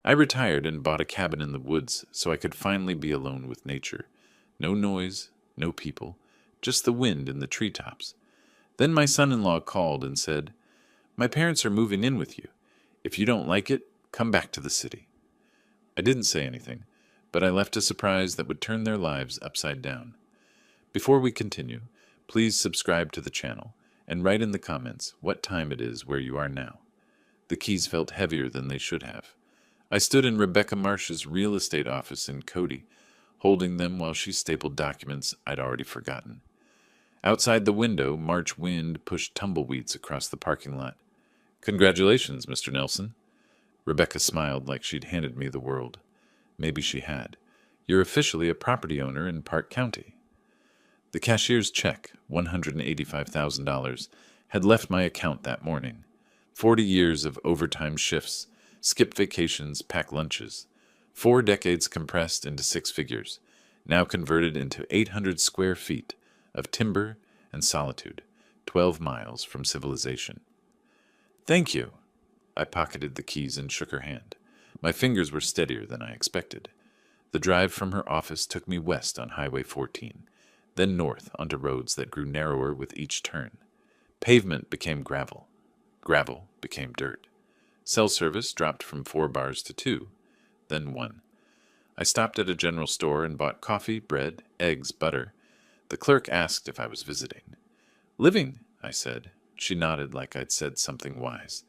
I retired and bought a cabin in the woods so I could finally be alone with nature. No noise, no people, just the wind in the treetops. Then my son-in-law called and said, "My parents are moving in with you. If you don't like it, come back to the city." I didn't say anything, but I left a surprise that would turn their lives upside down. Before we continue, please subscribe to the channel and write in the comments what time it is where you are now. The keys felt heavier than they should have. I stood in Rebecca Marsh's real estate office in Cody, holding them while she stapled documents I'd already forgotten. Outside the window, March wind pushed tumbleweeds across the parking lot. "Congratulations, Mr. Nelson." Rebecca smiled like she'd handed me the world. Maybe she had. "You're officially a property owner in Park County." The cashier's check, $185,000, had left my account that morning. 40 years of overtime shifts, skip vacations, pack lunches. 4 decades compressed into 6 figures, now converted into 800 square feet of timber and solitude, 12 miles from civilization. "Thank you." I pocketed the keys and shook her hand. My fingers were steadier than I expected. The drive from her office took me west on Highway 14, then north onto roads that grew narrower with each turn. Pavement became gravel. Gravel became dirt. Cell service dropped from 4 bars to 2, then 1. I stopped at a general store and bought coffee, bread, eggs, butter. The clerk asked if I was visiting. "Living," I said. She nodded like I'd said something wise.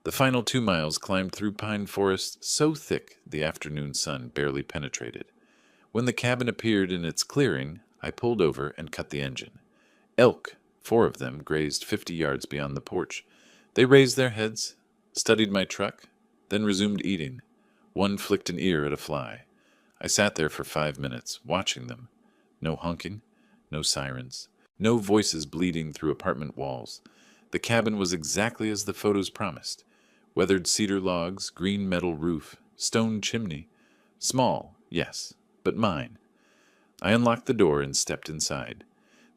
The final 2 miles climbed through pine forest so thick the afternoon sun barely penetrated. When the cabin appeared in its clearing, I pulled over and cut the engine. Elk, 4 of them, grazed 50 yards beyond the porch. They raised their heads, studied my truck, then resumed eating. One flicked an ear at a fly. I sat there for 5 minutes, watching them. No honking, no sirens, no voices bleeding through apartment walls. The cabin was exactly as the photos promised. Weathered cedar logs, green metal roof, stone chimney. Small, yes, but mine. I unlocked the door and stepped inside.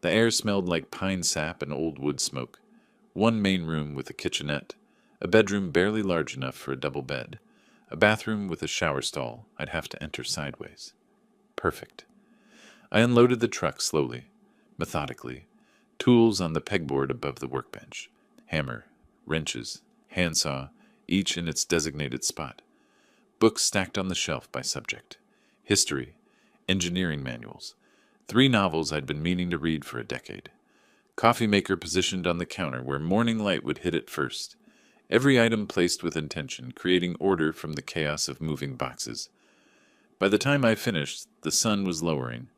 The air smelled like pine sap and old wood smoke. 1 main room with a kitchenette, a bedroom barely large enough for a double bed, a bathroom with a shower stall I'd have to enter sideways. Perfect. I unloaded the truck slowly, methodically, tools on the pegboard above the workbench, hammer, wrenches, handsaw, each in its designated spot. Books stacked on the shelf by subject. History, engineering manuals, 3 novels I'd been meaning to read for a decade. Coffee maker positioned on the counter where morning light would hit it first. Every item placed with intention, creating order from the chaos of moving boxes. By the time I finished, the sun was lowering.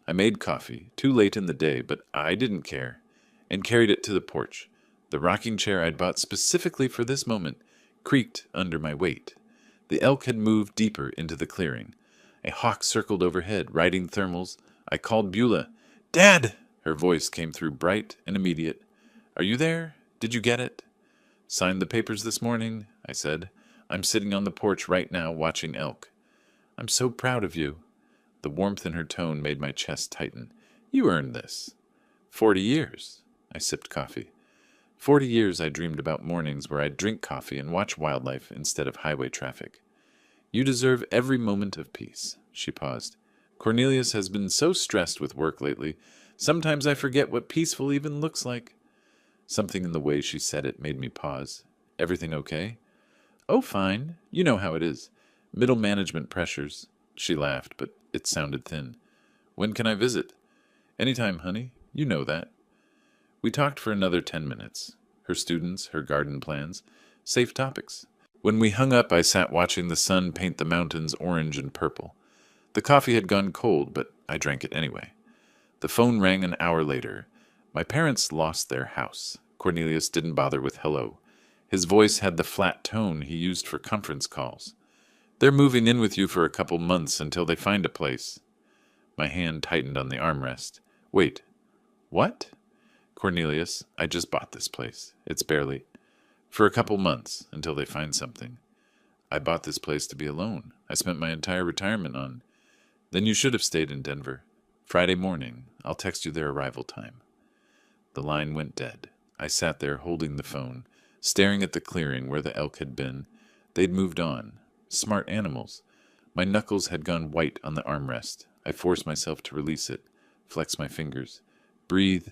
I made coffee, too late in the day, but I didn't care, and carried it to the porch. The rocking chair I'd bought specifically for this moment creaked under my weight. The elk had moved deeper into the clearing. A hawk circled overhead, riding thermals. I called Beulah. "Dad!" Her voice came through bright and immediate. "Are you there? Did you get it?" "Signed the papers this morning," I said. "I'm sitting on the porch right now watching elk." "I'm so proud of you." The warmth in her tone made my chest tighten. "You earned this." 40 years. I sipped coffee. 40 years I dreamed about mornings where I'd drink coffee and watch wildlife instead of highway traffic. "You deserve every moment of peace." She paused. "Cornelius has been so stressed with work lately. Sometimes I forget what peaceful even looks like." Something in the way she said it made me pause. "Everything okay?" "Oh, fine. You know how it is. Middle management pressures." She laughed, but it sounded thin. "When can I visit?" "Anytime, honey. You know that." We talked for another 10 minutes. Her students, her garden plans. Safe topics. When we hung up, I sat watching the sun paint the mountains orange and purple. The coffee had gone cold, but I drank it anyway. The phone rang an hour later. My parents lost their house. Cornelius didn't bother with hello. His voice had the flat tone he used for conference calls. "They're moving in with you for a couple months until they find a place." My hand tightened on the armrest. "Wait. What?" "Cornelius, I just bought this place. It's barely... For a couple months, until they find something. I bought this place to be alone. I spent my entire retirement on... Then you should have stayed in Denver. Friday morning. I'll text you their arrival time." The line went dead. I sat there holding the phone, staring at the clearing where the elk had been. They'd moved on. Smart animals. My knuckles had gone white on the armrest. I forced myself to release it, flex my fingers. Breathe.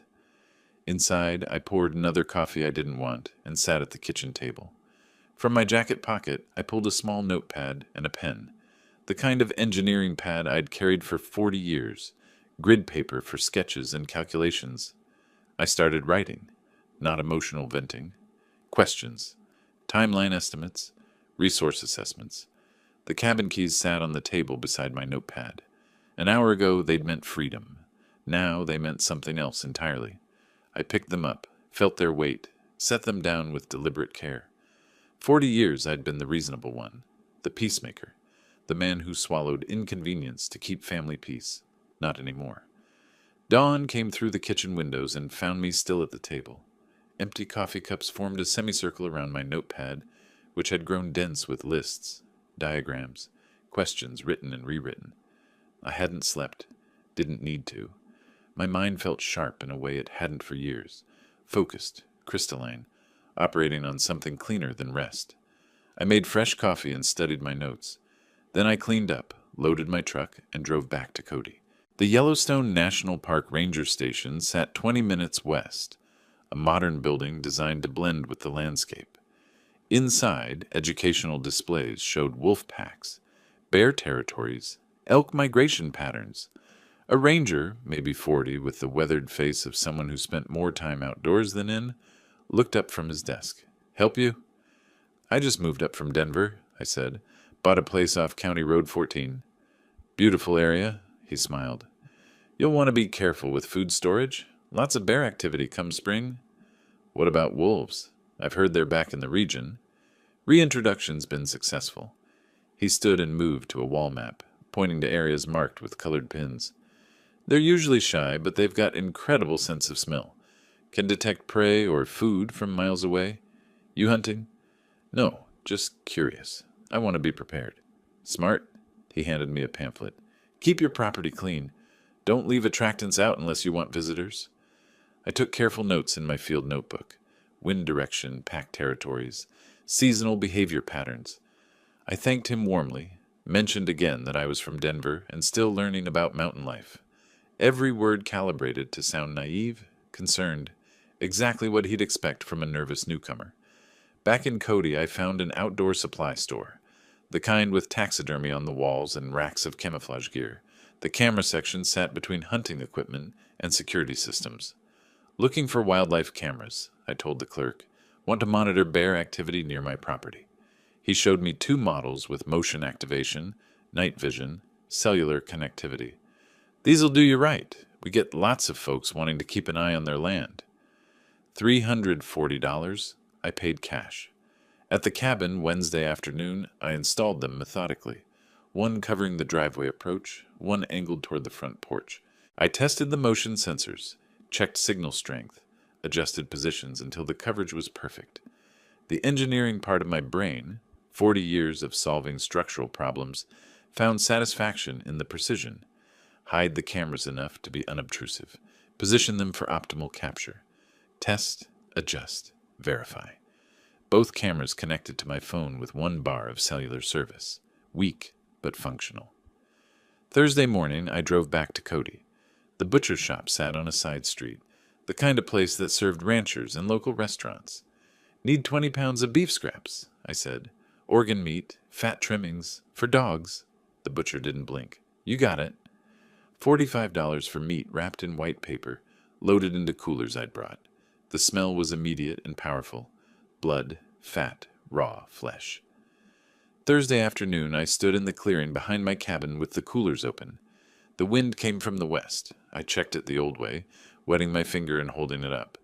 Inside, I poured another coffee I didn't want and sat at the kitchen table. From my jacket pocket, I pulled a small notepad and a pen, the kind of engineering pad I'd carried for 40 years, grid paper for sketches and calculations. I started writing, not emotional venting. Questions, timeline estimates, resource assessments. The cabin keys sat on the table beside my notepad. An hour ago, they'd meant freedom. Now they meant something else entirely. I picked them up, felt their weight, set them down with deliberate care. 40 years I'd been the reasonable one, the peacemaker, the man who swallowed inconvenience to keep family peace. Not anymore. Dawn came through the kitchen windows and found me still at the table. Empty coffee cups formed a semicircle around my notepad, which had grown dense with lists, diagrams, questions written and rewritten. I hadn't slept, didn't need to. My mind felt sharp in a way it hadn't for years, focused, crystalline, operating on something cleaner than rest. I made fresh coffee and studied my notes. Then I cleaned up, loaded my truck, and drove back to Cody. The Yellowstone National Park Ranger Station sat 20 minutes west, a modern building designed to blend with the landscape. Inside, educational displays showed wolf packs, bear territories, elk migration patterns. A ranger, maybe 40, with the weathered face of someone who spent more time outdoors than in, looked up from his desk. "Help you?" "I just moved up from Denver," I said. "Bought a place off County Road 14. "Beautiful area," he smiled. "You'll want to be careful with food storage. Lots of bear activity come spring." "What about wolves? I've heard they're back in the region." "Reintroduction's been successful." He stood and moved to a wall map, pointing to areas marked with colored pins. "They're usually shy, but they've got incredible sense of smell. Can detect prey or food from miles away. You hunting?" "No, just curious. I want to be prepared." "Smart." He handed me a pamphlet. "Keep your property clean. Don't leave attractants out unless you want visitors." I took careful notes in my field notebook. Wind direction, pack territories, seasonal behavior patterns. I thanked him warmly, mentioned again that I was from Denver and still learning about mountain life. Every word calibrated to sound naive, concerned, exactly what he'd expect from a nervous newcomer. Back in Cody, I found an outdoor supply store, the kind with taxidermy on the walls and racks of camouflage gear. The camera section sat between hunting equipment and security systems. "Looking for wildlife cameras," I told the clerk. "Want to monitor bear activity near my property." He showed me 2 models with motion activation, night vision, cellular connectivity. "These'll do you right. We get lots of folks wanting to keep an eye on their land." $340. I paid cash. At the cabin Wednesday afternoon, I installed them methodically, one covering the driveway approach, one angled toward the front porch. I tested the motion sensors, checked signal strength, adjusted positions until the coverage was perfect. The engineering part of my brain, 40 years of solving structural problems, found satisfaction in the precision. Hide the cameras enough to be unobtrusive. Position them for optimal capture. Test, adjust, verify. Both cameras connected to my phone with 1 bar of cellular service. Weak, but functional. Thursday morning, I drove back to Cody. The butcher shop sat on a side street, the kind of place that served ranchers and local restaurants. "Need 20 pounds of beef scraps," I said. "Organ meat, fat trimmings, for dogs." The butcher didn't blink. "You got it." $45 for meat wrapped in white paper, loaded into coolers I'd brought. The smell was immediate and powerful. Blood, fat, raw flesh. Thursday afternoon, I stood in the clearing behind my cabin with the coolers open. The wind came from the west. I checked it the old way, wetting my finger and holding it up.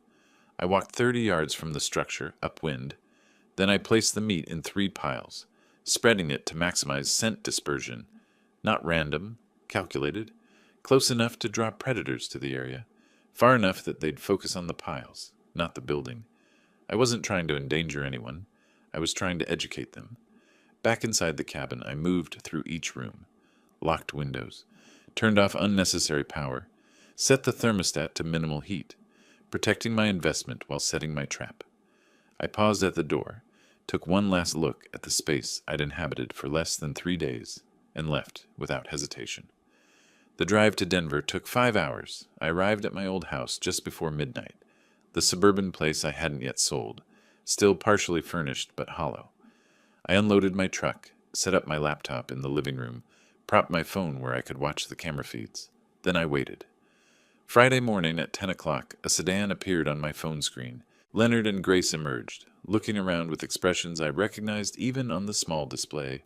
I walked 30 yards from the structure, upwind. Then I placed the meat in 3 piles, spreading it to maximize scent dispersion. Not random, calculated, close enough to draw predators to the area, far enough that they'd focus on the piles, not the building. I wasn't trying to endanger anyone. I was trying to educate them. Back inside the cabin, I moved through each room, locked windows, turned off unnecessary power, set the thermostat to minimal heat, protecting my investment while setting my trap. I paused at the door, took one last look at the space I'd inhabited for less than 3 days, and left without hesitation. The drive to Denver took 5 hours. I arrived at my old house just before midnight, the suburban place I hadn't yet sold, still partially furnished but hollow. I unloaded my truck, set up my laptop in the living room, propped my phone where I could watch the camera feeds. Then I waited. Friday morning at 10 o'clock, a sedan appeared on my phone screen. Leonard and Grace emerged, looking around with expressions I recognized even on the small display.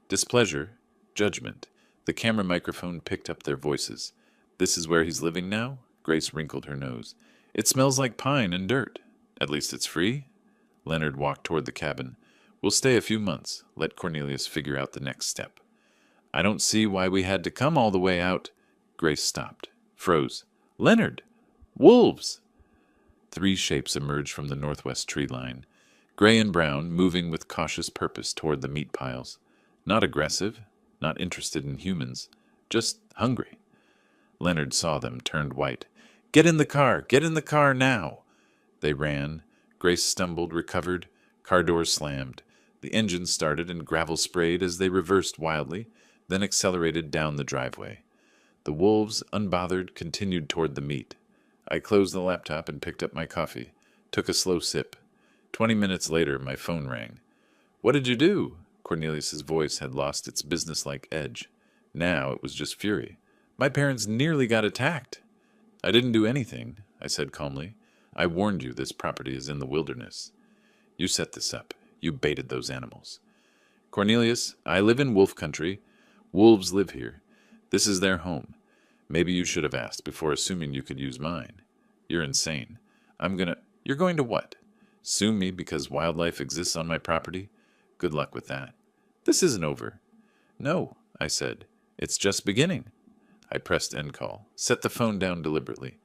Displeasure, judgment. The camera microphone picked up their voices. "This is where he's living now?" Grace wrinkled her nose. "It smells like pine and dirt. At least it's free?" Leonard walked toward the cabin. "We'll stay a few months. Let Cornelius figure out the next step." "I don't see why we had to come all the way out." Grace stopped, froze. "Leonard! Wolves!" 3 shapes emerged from the northwest tree line, gray and brown, moving with cautious purpose toward the meat piles. Not aggressive, not interested in humans, just hungry. Leonard saw them, turned white. "Get in the car! Get in the car now!" They ran. Grace stumbled, recovered. Car doors slammed. The engine started and gravel sprayed as they reversed wildly, then accelerated down the driveway. The wolves, unbothered, continued toward the meat. I closed the laptop and picked up my coffee, took a slow sip. 20 minutes later, my phone rang. "What did you do?" Cornelius's voice had lost its businesslike edge. Now it was just fury. "My parents nearly got attacked." "I didn't do anything," I said calmly. "I warned you this property is in the wilderness. You set this up. You baited those animals." "Cornelius, I live in wolf country. Wolves live here. This is their home. Maybe you should have asked before assuming you could use mine. You're insane. You're going to what? Sue me because wildlife exists on my property? Good luck with that. This isn't over." "No," I said. "It's just beginning." I pressed end call, set the phone down deliberately,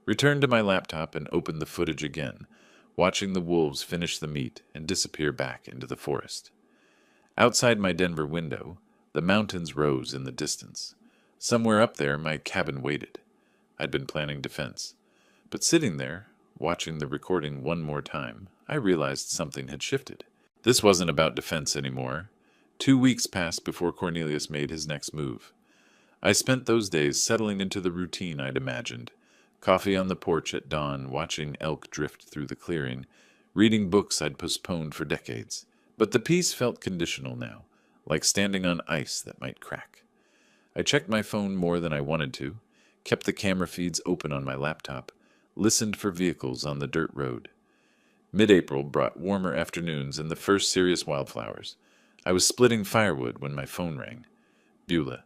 returned to my laptop and opened the footage again, watching the wolves finish the meat and disappear back into the forest. Outside my Denver window, the mountains rose in the distance. Somewhere up there, my cabin waited. I'd been planning defense. But sitting there, watching the recording one more time, I realized something had shifted. This wasn't about defense anymore. 2 weeks passed before Cornelius made his next move. I spent those days settling into the routine I'd imagined. Coffee on the porch at dawn, watching elk drift through the clearing, reading books I'd postponed for decades. But the peace felt conditional now, like standing on ice that might crack. I checked my phone more than I wanted to, kept the camera feeds open on my laptop, listened for vehicles on the dirt road. Mid-April brought warmer afternoons and the first serious wildflowers. I was splitting firewood when my phone rang. Beulah.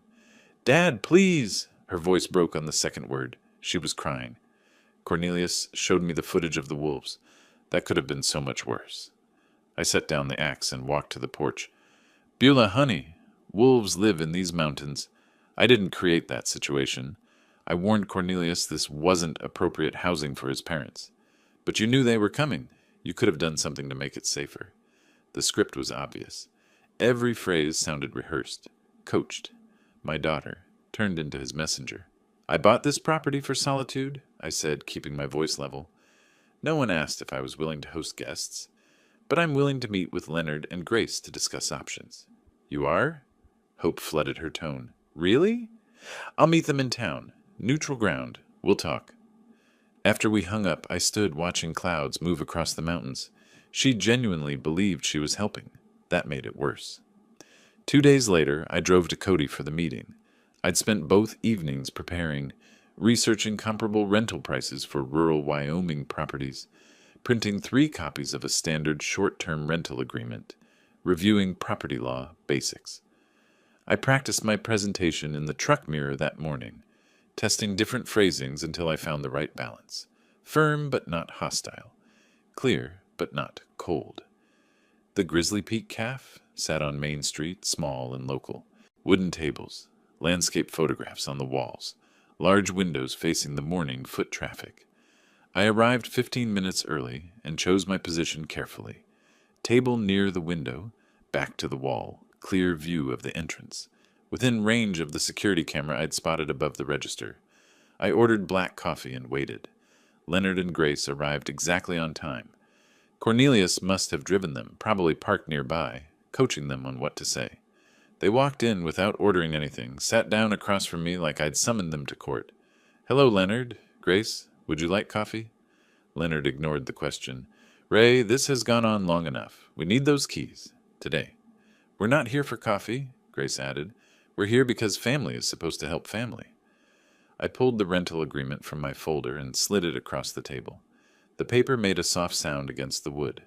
"Dad, please!" Her voice broke on the second word. She was crying. Cornelius showed me the footage of the wolves. That could have been so much worse. I set down the axe and walked to the porch. "Beulah, honey, wolves live in these mountains. I didn't create that situation. I warned Cornelius this wasn't appropriate housing for his parents. But you knew they were coming. You could have done something to make it safer." The script was obvious. Every phrase sounded rehearsed, coached. My daughter turned into his messenger. "I bought this property for solitude," I said, keeping my voice level. No one asked if I was willing to host guests, but I'm willing to meet with Leonard and Grace to discuss options. "You are?" Hope flooded her tone. "Really?" "I'll meet them in town. Neutral ground. We'll talk." After we hung up, I stood watching clouds move across the mountains. She genuinely believed she was helping. That made it worse. 2 days later, I drove to Cody for the meeting. I'd spent both evenings preparing, researching comparable rental prices for rural Wyoming properties, printing 3 copies of a standard short-term rental agreement, reviewing property law basics. I practiced my presentation in the truck mirror that morning, testing different phrasings until I found the right balance. Firm but not hostile. Clear but not cold. The Grizzly Peak Calf sat on Main Street, small and local. Wooden tables, landscape photographs on the walls, large windows facing the morning foot traffic. I arrived 15 minutes early and chose my position carefully. Table near the window, back to the wall, clear view of the entrance. Within range of the security camera I'd spotted above the register. I ordered black coffee and waited. Leonard and Grace arrived exactly on time. Cornelius must have driven them, probably parked nearby, coaching them on what to say. They walked in without ordering anything, sat down across from me like I'd summoned them to court. "Hello, Leonard. Grace, would you like coffee?" Leonard ignored the question. "Ray, this has gone on long enough. We need those keys. Today." "We're not here for coffee," Grace added. "We're here because family is supposed to help family." I pulled the rental agreement from my folder and slid it across the table. The paper made a soft sound against the wood.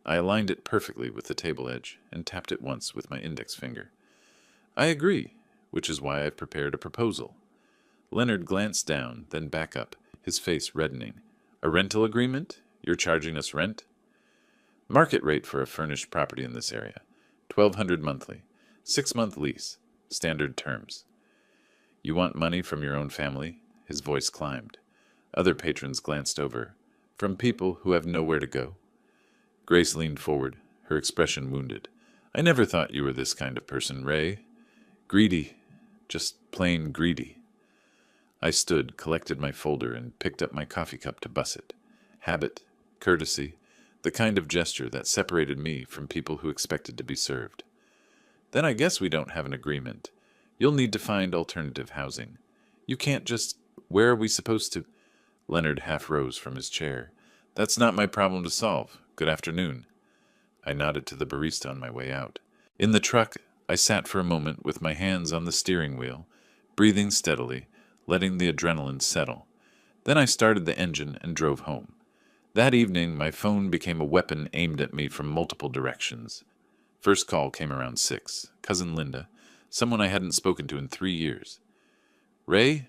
I aligned it perfectly with the table edge and tapped it once with my index finger. "I agree, which is why I've prepared a proposal." Leonard glanced down, then back up, his face reddening. "A rental agreement? You're charging us rent?" "Market rate for a furnished property in this area. $1,200 monthly. 6-month lease. Standard terms." "You want money from your own family?" His voice climbed. Other patrons glanced over. "From people who have nowhere to go?" Grace leaned forward, her expression wounded. "I never thought you were this kind of person, Ray. Greedy. Just plain greedy." I stood, collected my folder, and picked up my coffee cup to buss it. Habit, courtesy, the kind of gesture that separated me from people who expected to be served. "Then I guess we don't have an agreement. You'll need to find alternative housing. You can't just... Where are we supposed to..." Leonard half rose from his chair. "That's not my problem to solve. Good afternoon." I nodded to the barista on my way out. In the truck, I sat for a moment with my hands on the steering wheel, breathing steadily, letting the adrenaline settle. Then I started the engine and drove home. That evening, my phone became a weapon aimed at me from multiple directions. First call came around 6. Cousin Linda, someone I hadn't spoken to in 3 years. "Ray,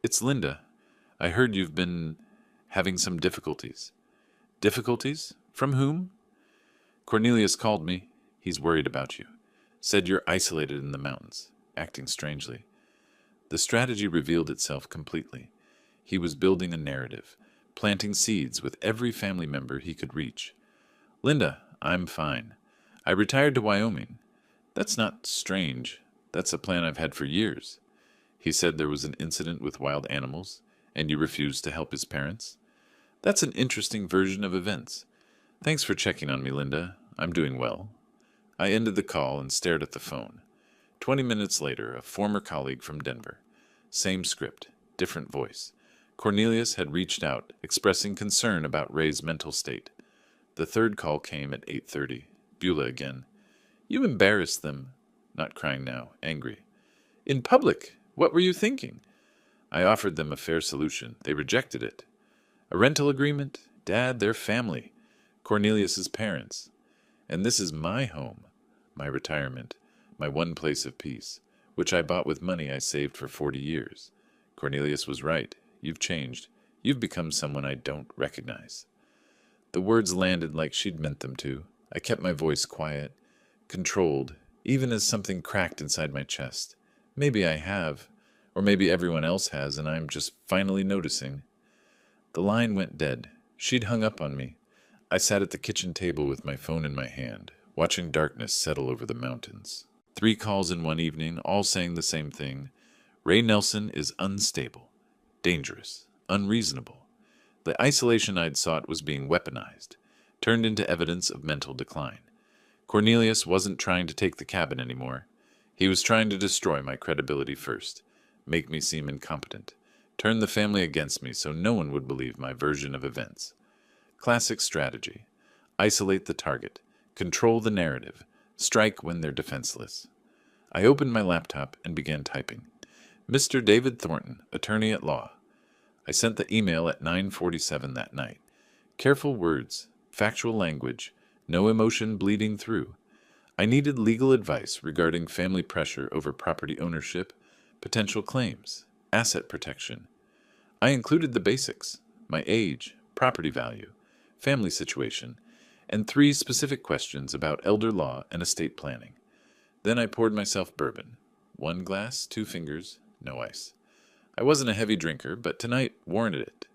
it's Linda. I heard you've been having some difficulties." "Difficulties? From whom?" "Cornelius called me. He's worried about you. Said you're isolated in the mountains, acting strangely." The strategy revealed itself completely. He was building a narrative, planting seeds with every family member he could reach. "Linda, I'm fine. I retired to Wyoming." "That's not strange. That's a plan I've had for years." "He said there was an incident with wild animals, and you refused to help his parents." "That's an interesting version of events. Thanks for checking on me, Linda. I'm doing well." I ended the call and stared at the phone. 20 minutes later, a former colleague from Denver. Same script, different voice. Cornelius had reached out, expressing concern about Ray's mental state. The third call came at 8:30. Beulah again. "You embarrassed them." Not crying now, angry. "In public. What were you thinking?" "I offered them a fair solution. They rejected it." "A rental agreement? Dad, they're family. Cornelius's parents. And this is my home, my retirement, my one place of peace, which I bought with money I saved for 40 years. Cornelius was right. You've changed. You've become someone I don't recognize." The words landed like she'd meant them to. I kept my voice quiet, controlled, even as something cracked inside my chest. Maybe I have, or maybe everyone else has, and I'm just finally noticing. The line went dead. She'd hung up on me. I sat at the kitchen table with my phone in my hand, watching darkness settle over the mountains. 3 calls in one evening, all saying the same thing. Ray Nelson is unstable, dangerous, unreasonable. The isolation I'd sought was being weaponized, turned into evidence of mental decline. Cornelius wasn't trying to take the cabin anymore. He was trying to destroy my credibility first, make me seem incompetent, turn the family against me so no one would believe my version of events. Classic strategy. Isolate the target, control the narrative, strike when they're defenseless. I opened my laptop and began typing. "Mr. David Thornton, attorney at law." I sent the email at 9:47 that night. Careful words, factual language, no emotion bleeding through. I needed legal advice regarding family pressure over property ownership, potential claims, asset protection. I included the basics: my age, property value, family situation, and 3 specific questions about elder law and estate planning. Then I poured myself bourbon. 1 glass, 2 fingers, no ice. I wasn't a heavy drinker, but tonight warranted it.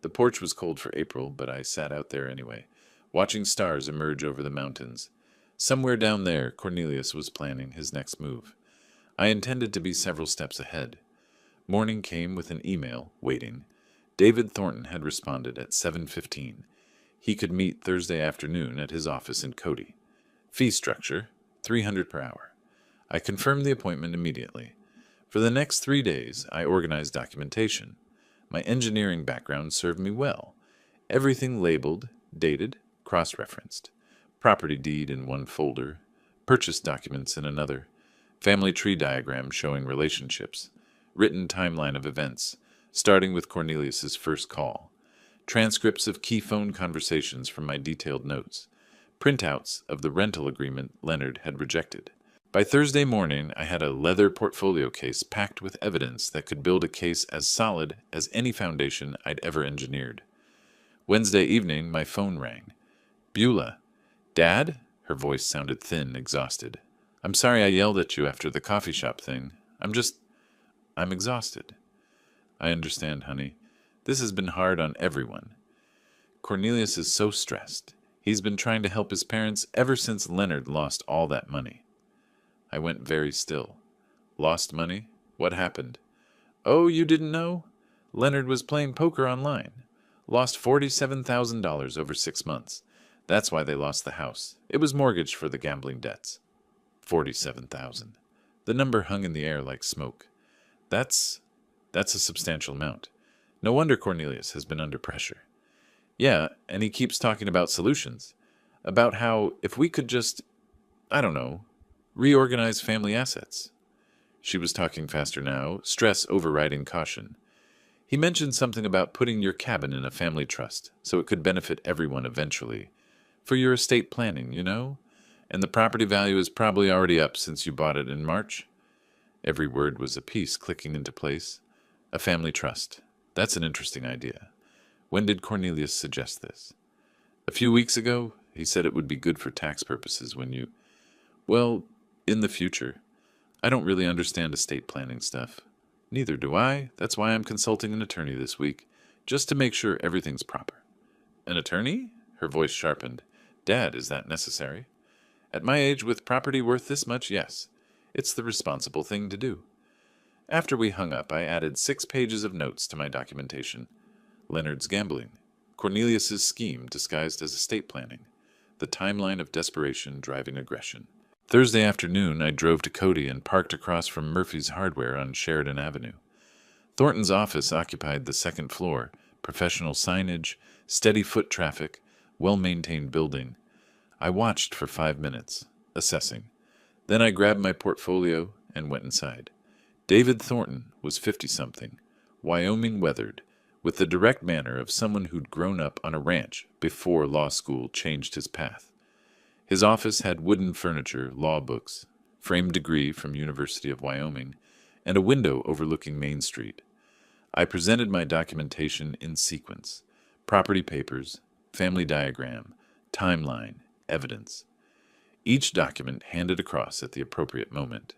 The porch was cold for April, but I sat out there anyway, watching stars emerge over the mountains. Somewhere down there, Cornelius was planning his next move. I intended to be several steps ahead. Morning came with an email, waiting. David Thornton had responded at 7:15. He could meet Thursday afternoon at his office in Cody. Fee structure, $300 per hour. I confirmed the appointment immediately. For the next 3 days, I organized documentation. My engineering background served me well. Everything labeled, dated, cross-referenced. Property deed in one folder, purchase documents in another, family tree diagram showing relationships, written timeline of events, starting with Cornelius's first call, transcripts of key phone conversations from my detailed notes, printouts of the rental agreement Leonard had rejected. By Thursday morning, I had a leather portfolio case packed with evidence that could build a case as solid as any foundation I'd ever engineered. Wednesday evening, my phone rang. Beulah. Dad? Her voice sounded thin, exhausted. I'm sorry I yelled at you after the coffee shop thing. I'm exhausted. I understand, honey. This has been hard on everyone. Cornelius is so stressed. He's been trying to help his parents ever since Leonard lost all that money. I went very still. Lost money? What happened? Oh, you didn't know? Leonard was playing poker online. Lost $47,000 over 6 months. That's why they lost the house. It was mortgaged for the gambling debts. 47,000. The number hung in the air like smoke. That's a substantial amount. No wonder Cornelius has been under pressure. Yeah, and he keeps talking about solutions. About how if we could just, reorganize family assets. She was talking faster now, stress overriding caution. He mentioned something about putting your cabin in a family trust so it could benefit everyone eventually. For your estate planning, you know? And the property value is probably already up since you bought it in March. Every word was a piece clicking into place. A family trust. That's an interesting idea. When did Cornelius suggest this? A few weeks ago. He said it would be good for tax purposes when you... Well, in the future. I don't really understand estate planning stuff. Neither do I. That's why I'm consulting an attorney this week, just to make sure everything's proper. An attorney? Her voice sharpened. Dad, is that necessary? At my age, with property worth this much, yes. It's the responsible thing to do. After we hung up, I added 6 pages of notes to my documentation. Leonard's gambling. Cornelius's scheme disguised as estate planning. The timeline of desperation driving aggression. Thursday afternoon, I drove to Cody and parked across from Murphy's Hardware on Sheridan Avenue. Thornton's office occupied the 2nd floor, professional signage, steady foot traffic, well-maintained building. I watched for 5 minutes, assessing. Then I grabbed my portfolio and went inside. David Thornton was 50-something, Wyoming weathered, with the direct manner of someone who'd grown up on a ranch before law school changed his path. His office had wooden furniture, law books, framed degree from University of Wyoming, and a window overlooking Main Street. I presented my documentation in sequence: property papers, family diagram, timeline, evidence. Each document handed across at the appropriate moment.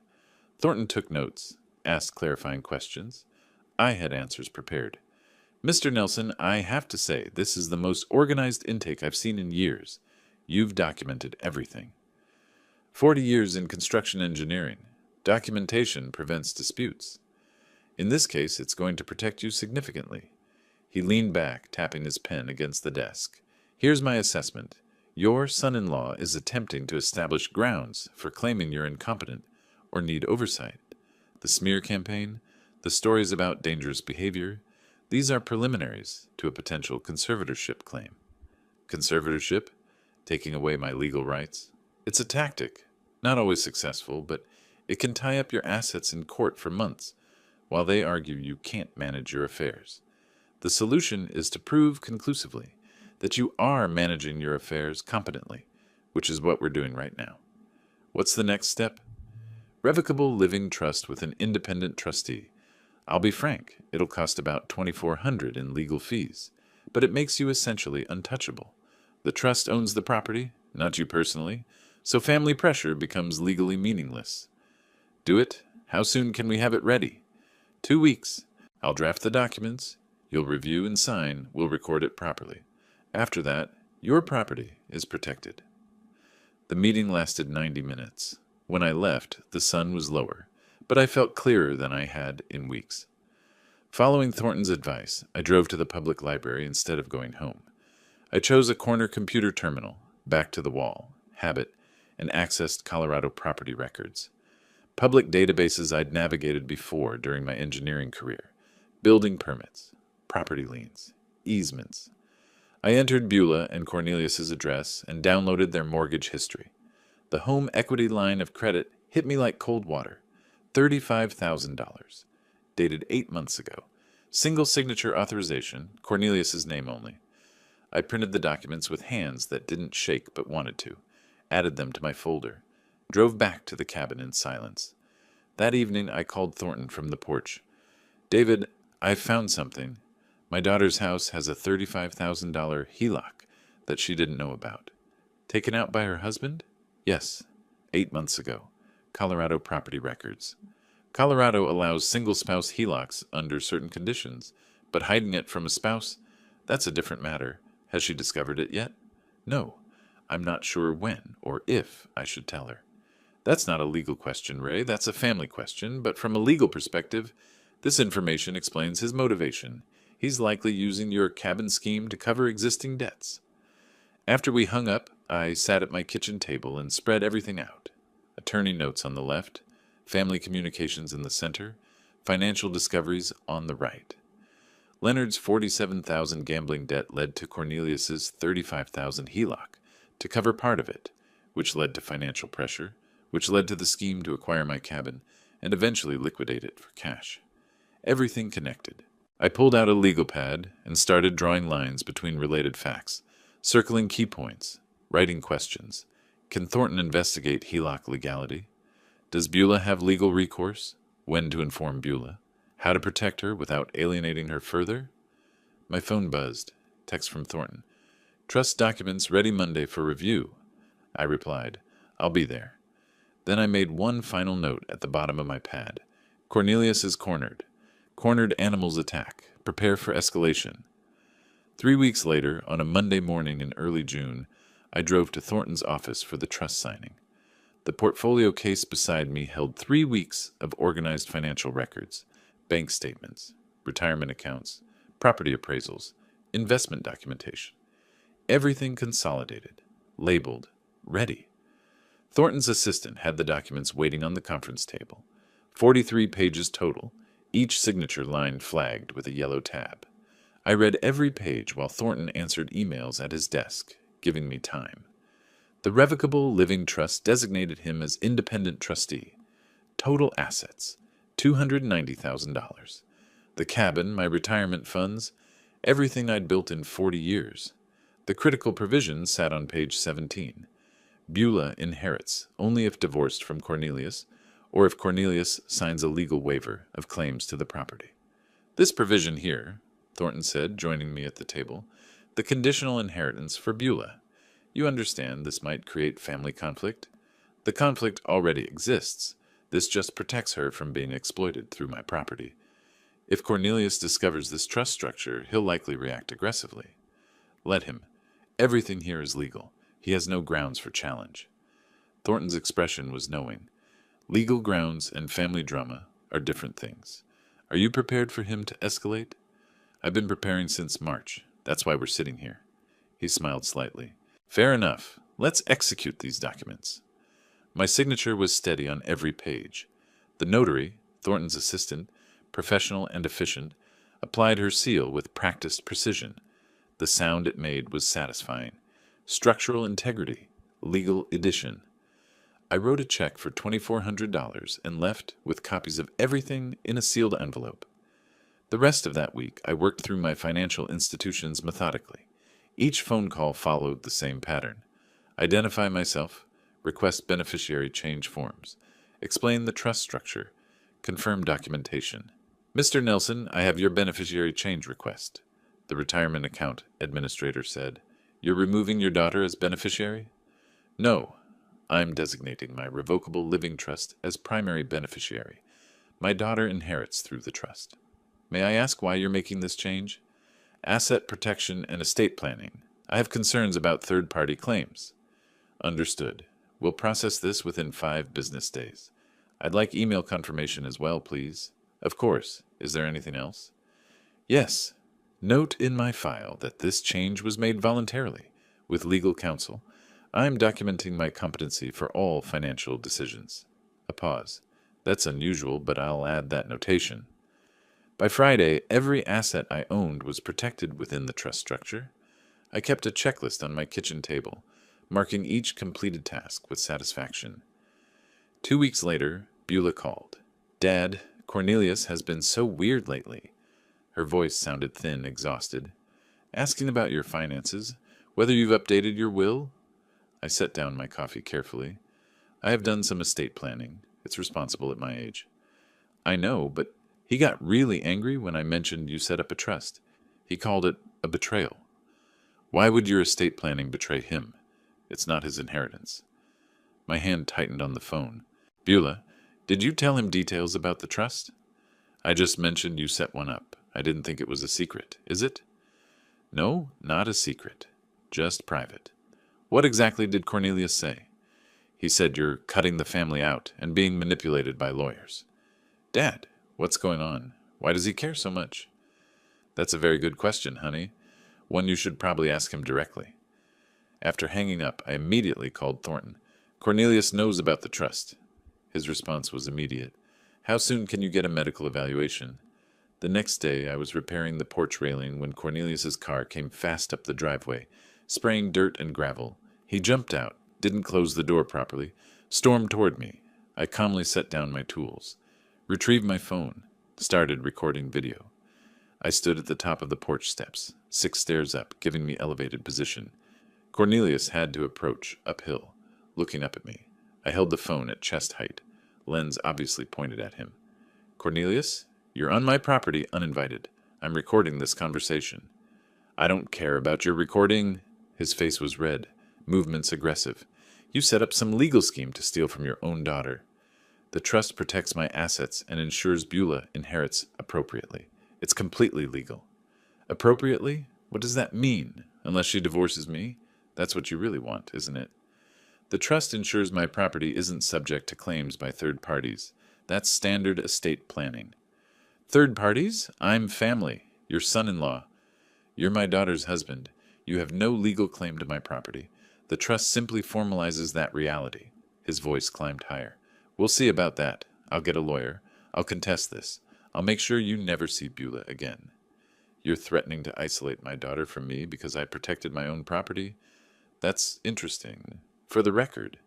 Thornton took notes, asked clarifying questions. I had answers prepared. Mr. Nelson, I have to say, this is the most organized intake I've seen in years. You've documented everything. 40 years in construction engineering. Documentation prevents disputes. In this case, it's going to protect you significantly. He leaned back, tapping his pen against the desk. Here's my assessment. Your son-in-law is attempting to establish grounds for claiming you're incompetent or need oversight. The smear campaign, the stories about dangerous behavior, these are preliminaries to a potential conservatorship claim. Conservatorship? Taking away my legal rights? It's a tactic, not always successful, but it can tie up your assets in court for months, while they argue you can't manage your affairs. The solution is to prove conclusively that you are managing your affairs competently, which is what we're doing right now. What's the next step? Revocable living trust with an independent trustee. I'll be frank, it'll cost about $2,400 in legal fees, but it makes you essentially untouchable. The trust owns the property, not you personally, so family pressure becomes legally meaningless. Do it. How soon can we have it ready? 2 weeks. I'll draft the documents. You'll review and sign. We'll record it properly. After that, your property is protected. The meeting lasted 90 minutes. When I left, the sun was lower, but I felt clearer than I had in weeks. Following Thornton's advice, I drove to the public library instead of going home. I chose a corner computer terminal, back to the wall, habit, and accessed Colorado property records. Public databases I'd navigated before during my engineering career. Building permits, property liens, easements. I entered Beulah and Cornelius's address and downloaded their mortgage history. The home equity line of credit hit me like cold water. $35,000. Dated 8 months ago. Single signature authorization, Cornelius's name only. I printed the documents with hands that didn't shake but wanted to, added them to my folder, drove back to the cabin in silence. That evening I called Thornton from the porch. "David, I've found something. My daughter's house has a $35,000 HELOC that she didn't know about. Taken out by her husband? Yes, 8 months ago. Colorado property records. Colorado allows single-spouse HELOCs under certain conditions, but hiding it from a spouse, that's a different matter. Has she discovered it yet? No. I'm not sure when or if I should tell her. That's not a legal question, Ray. That's a family question, but from a legal perspective, this information explains his motivation. He's likely using your cabin scheme to cover existing debts." After we hung up, I sat at my kitchen table and spread everything out. Attorney notes on the left, family communications in the center, financial discoveries on the right. Leonard's $47,000 gambling debt led to Cornelius's $35,000 HELOC to cover part of it, which led to financial pressure, which led to the scheme to acquire my cabin and eventually liquidate it for cash. Everything connected. I pulled out a legal pad and started drawing lines between related facts, circling key points, writing questions. Can Thornton investigate HELOC legality? Does Beulah have legal recourse? When to inform Beulah? How to protect her without alienating her further? My phone buzzed. Text from Thornton. "Trust documents ready Monday for review." I replied, "I'll be there." Then I made one final note at the bottom of my pad. Cornelius is cornered. Cornered animals attack. Prepare for escalation. 3 weeks later, on a Monday morning in early June, I drove to Thornton's office for the trust signing. The portfolio case beside me held 3 weeks of organized financial records, bank statements, retirement accounts, property appraisals, investment documentation. Everything consolidated, labeled, ready. Thornton's assistant had the documents waiting on the conference table. 43 pages total, each signature line flagged with a yellow tab. I read every page while Thornton answered emails at his desk, giving me time. The Revocable Living Trust designated him as independent trustee. Total assets, $290,000. The cabin, my retirement funds, everything I'd built in 40 years. The critical provision sat on page 17. Beulah inherits only if divorced from Cornelius, or if Cornelius signs a legal waiver of claims to the property. "This provision here," Thornton said, joining me at the table, "the conditional inheritance for Beulah. You understand this might create family conflict? The conflict already exists. This just protects her from being exploited through my property. If Cornelius discovers this trust structure, he'll likely react aggressively. Let him. Everything here is legal. He has no grounds for challenge." Thornton's expression was knowing. Legal grounds and family drama are different things. Are you prepared for him to escalate? I've been preparing since March. That's why we're sitting here. He smiled slightly. Fair enough. Let's execute these documents. My signature was steady on every page. The notary, Thornton's assistant, professional and efficient, applied her seal with practiced precision. The sound it made was satisfying. Structural integrity, legal edition. I wrote a check for $2,400 and left with copies of everything in a sealed envelope. The rest of that week, I worked through my financial institutions methodically. Each phone call followed the same pattern. Identify myself, request beneficiary change forms, explain the trust structure, confirm documentation. "Mr. Nelson, I have your beneficiary change request," the retirement account administrator said. "You're removing your daughter as beneficiary?" "No. I'm designating my revocable living trust as primary beneficiary. My daughter inherits through the trust. May I ask why you're making this change?" "Asset protection and estate planning. I have concerns about third-party claims." "Understood. We'll process this within 5 business days. I'd like email confirmation as well, please." "Of course. Is there anything else?" "Yes. Note in my file that this change was made voluntarily. With legal counsel, I am documenting my competency for all financial decisions. A pause. That's unusual, but I'll add that notation. By Friday, every asset I owned was protected within the trust structure. I kept a checklist on my kitchen table, marking each completed task with satisfaction. 2 weeks later, Beulah called. "Dad, Cornelius has been so weird lately." Her voice sounded thin, exhausted. "Asking about your finances, whether you've updated your will?" I set down my coffee carefully. "I have done some estate planning. It's responsible at my age." "I know, but he got really angry when I mentioned you set up a trust. He called it a betrayal." "Why would your estate planning betray him? It's not his inheritance." My hand tightened on the phone. "Beulah, did you tell him details about the trust?" "I just mentioned you set one up. I didn't think it was a secret. Is it?" "No, not a secret. Just private." "What exactly did Cornelius say?" "He said you're cutting the family out and being manipulated by lawyers." "Dad, what's going on? Why does he care so much?" "That's a very good question, honey. One you should probably ask him directly." After hanging up, I immediately called Thornton. "Cornelius knows about the trust." His response was immediate. "How soon can you get a medical evaluation?" The next day, I was repairing the porch railing when Cornelius's car came fast up the driveway, spraying dirt and gravel. He jumped out, didn't close the door properly, stormed toward me. I calmly set down my tools, retrieved my phone, started recording video. I stood at the top of the porch steps, 6 stairs up, giving me elevated position. Cornelius had to approach uphill, looking up at me. I held the phone at chest height, lens obviously pointed at him. "Cornelius, you're on my property uninvited. I'm recording this conversation." "I don't care about your recording." His face was red, movements aggressive. "You set up some legal scheme to steal from your own daughter." "The trust protects my assets and ensures Beulah inherits appropriately. It's completely legal." "Appropriately? What does that mean? Unless she divorces me? That's what you really want, isn't it?" "The trust ensures my property isn't subject to claims by third parties. That's standard estate planning." "Third parties? I'm family. Your son-in-law. You're my daughter's husband. You have no legal claim to my property. The trust simply formalizes that reality." His voice climbed higher. "We'll see about that. I'll get a lawyer. I'll contest this. I'll make sure you never see Beulah again." "You're threatening to isolate my daughter from me because I protected my own property? That's interesting. For the record,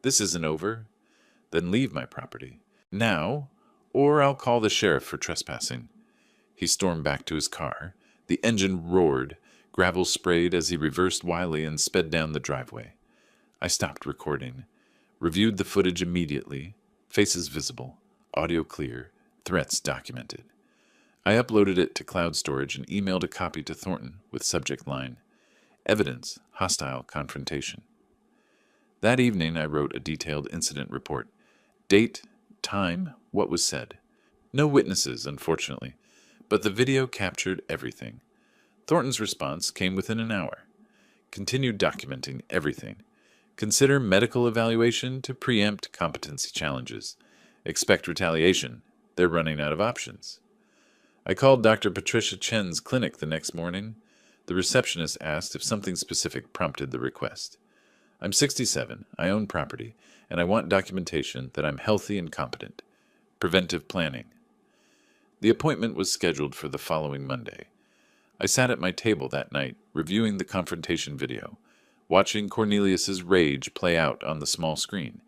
this isn't over. Then leave my property. Now, or I'll call the sheriff for trespassing." He stormed back to his car. The engine roared. Gravel sprayed as he reversed wildly and sped down the driveway. I stopped recording, reviewed the footage immediately. Faces visible, audio clear, threats documented. I uploaded it to cloud storage and emailed a copy to Thornton with subject line, "Evidence, hostile confrontation." That evening I wrote a detailed incident report. Date, time, what was said. No witnesses, unfortunately, but the video captured everything. Thornton's response came within an hour. Continued documenting everything. Consider medical evaluation to preempt competency challenges. Expect retaliation. They're running out of options. I called Dr. Patricia Chen's clinic the next morning. The receptionist asked if something specific prompted the request. "I'm 67, I own property, and I want documentation that I'm healthy and competent. Preventive planning." The appointment was scheduled for the following Monday. I sat at my table that night, reviewing the confrontation video, watching Cornelius's rage play out on the small screen.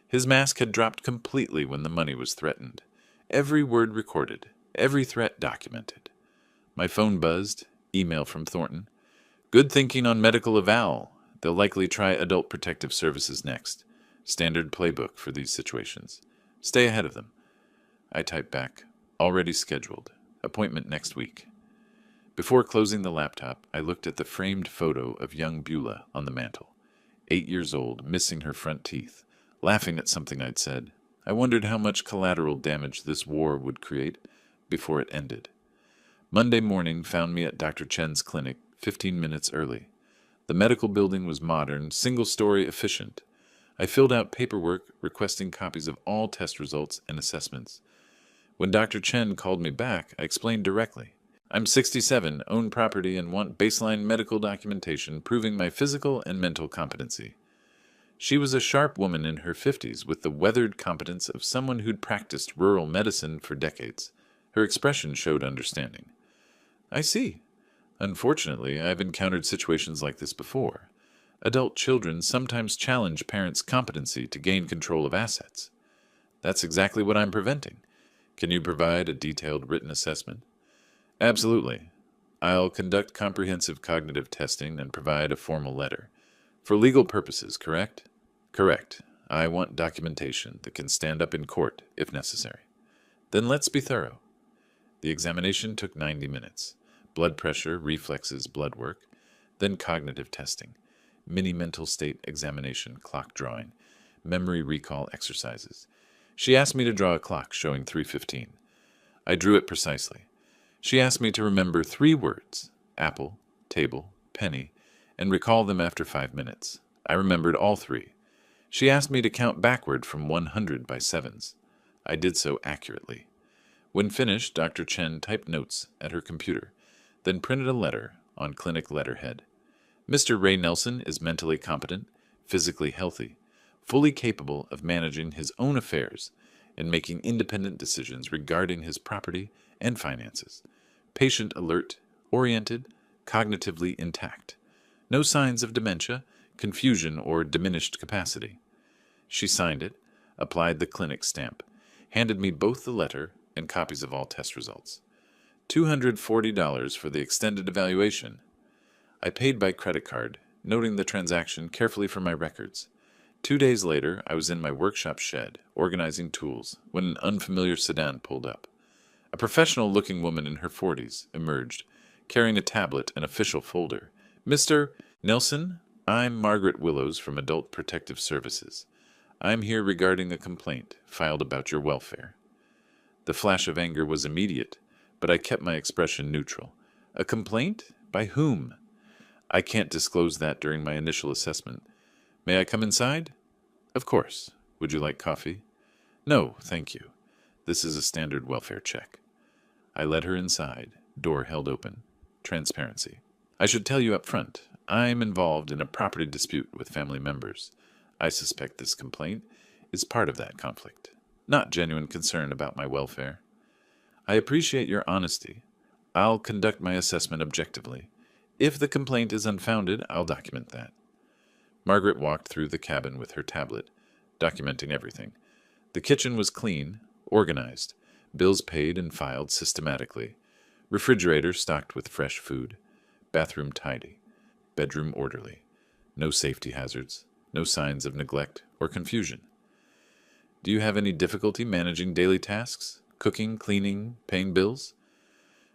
His mask had dropped completely when the money was threatened. Every word recorded, every threat documented. My phone buzzed, email from Thornton. "Good thinking on medical eval. They'll likely try Adult Protective Services next. Standard playbook for these situations. Stay ahead of them." I typed back, "Already scheduled. Appointment next week." Before closing the laptop, I looked at the framed photo of young Beulah on the mantel. 8 years old, missing her front teeth, laughing at something I'd said. I wondered how much collateral damage this war would create before it ended. Monday morning found me at Dr. Chen's clinic 15 minutes early. The medical building was modern, single-story, efficient. I filled out paperwork requesting copies of all test results and assessments. When Dr. Chen called me back, I explained directly. I'm 67, own property, and want baseline medical documentation proving my physical and mental competency. She was a sharp woman in her 50s with the weathered competence of someone who'd practiced rural medicine for decades. Her expression showed understanding. I see. Unfortunately, I've encountered situations like this before. Adult children sometimes challenge parents' competency to gain control of assets. That's exactly what I'm preventing. Can you provide a detailed written assessment? Absolutely. I'll conduct comprehensive cognitive testing and provide a formal letter. For legal purposes, correct? Correct. I want documentation that can stand up in court if necessary. Then let's be thorough. The examination took 90 minutes. Blood pressure, reflexes, blood work, then cognitive testing, mini mental state examination, clock drawing, memory recall exercises. She asked me to draw a clock showing 3:15. I drew it precisely. She asked me to remember 3 words, apple, table, penny, and recall them after 5 minutes. I remembered all 3. She asked me to count backward from 100 by sevens. I did so accurately. When finished, Dr. Chen typed notes at her computer, then printed a letter on clinic letterhead. Mr. Ray Nelson is mentally competent, physically healthy, fully capable of managing his own affairs and making independent decisions regarding his property and finances. Patient alert, oriented, cognitively intact. No signs of dementia, confusion, or diminished capacity. She signed it, applied the clinic stamp, handed me both the letter and copies of all test results. $240 for the extended evaluation. I paid by credit card, noting the transaction carefully for my records. 2 days later, I was in my workshop shed, organizing tools, when an unfamiliar sedan pulled up. A professional-looking woman in her 40s emerged, carrying a tablet and official folder. Mr. Nelson, I'm Margaret Willows from Adult Protective Services. I'm here regarding a complaint filed about your welfare. The flash of anger was immediate, but I kept my expression neutral. A complaint? By whom? I can't disclose that during my initial assessment. May I come inside? Of course. Would you like coffee? No, thank you. This is a standard welfare check. I led her inside, door held open. Transparency. I should tell you up front, I'm involved in a property dispute with family members. I suspect this complaint is part of that conflict, not genuine concern about my welfare. I appreciate your honesty. I'll conduct my assessment objectively. If the complaint is unfounded, I'll document that. Margaret walked through the cabin with her tablet, documenting everything. The kitchen was clean, organized, bills paid and filed systematically, refrigerator stocked with fresh food, bathroom tidy, bedroom orderly, no safety hazards, no signs of neglect or confusion. Do you have any difficulty managing daily tasks? Cooking, cleaning, paying bills?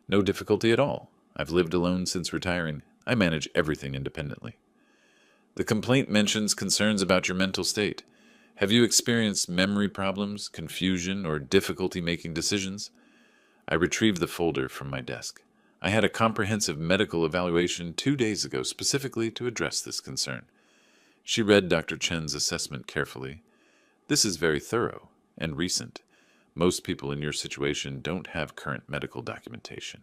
No difficulty at all. I've lived alone since retiring. I manage everything independently. The complaint mentions concerns about your mental state. Have you experienced memory problems, confusion, or difficulty making decisions? I retrieved the folder from my desk. I had a comprehensive medical evaluation 2 days ago specifically to address this concern. She read Dr. Chen's assessment carefully. This is very thorough and recent. Most people in your situation don't have current medical documentation.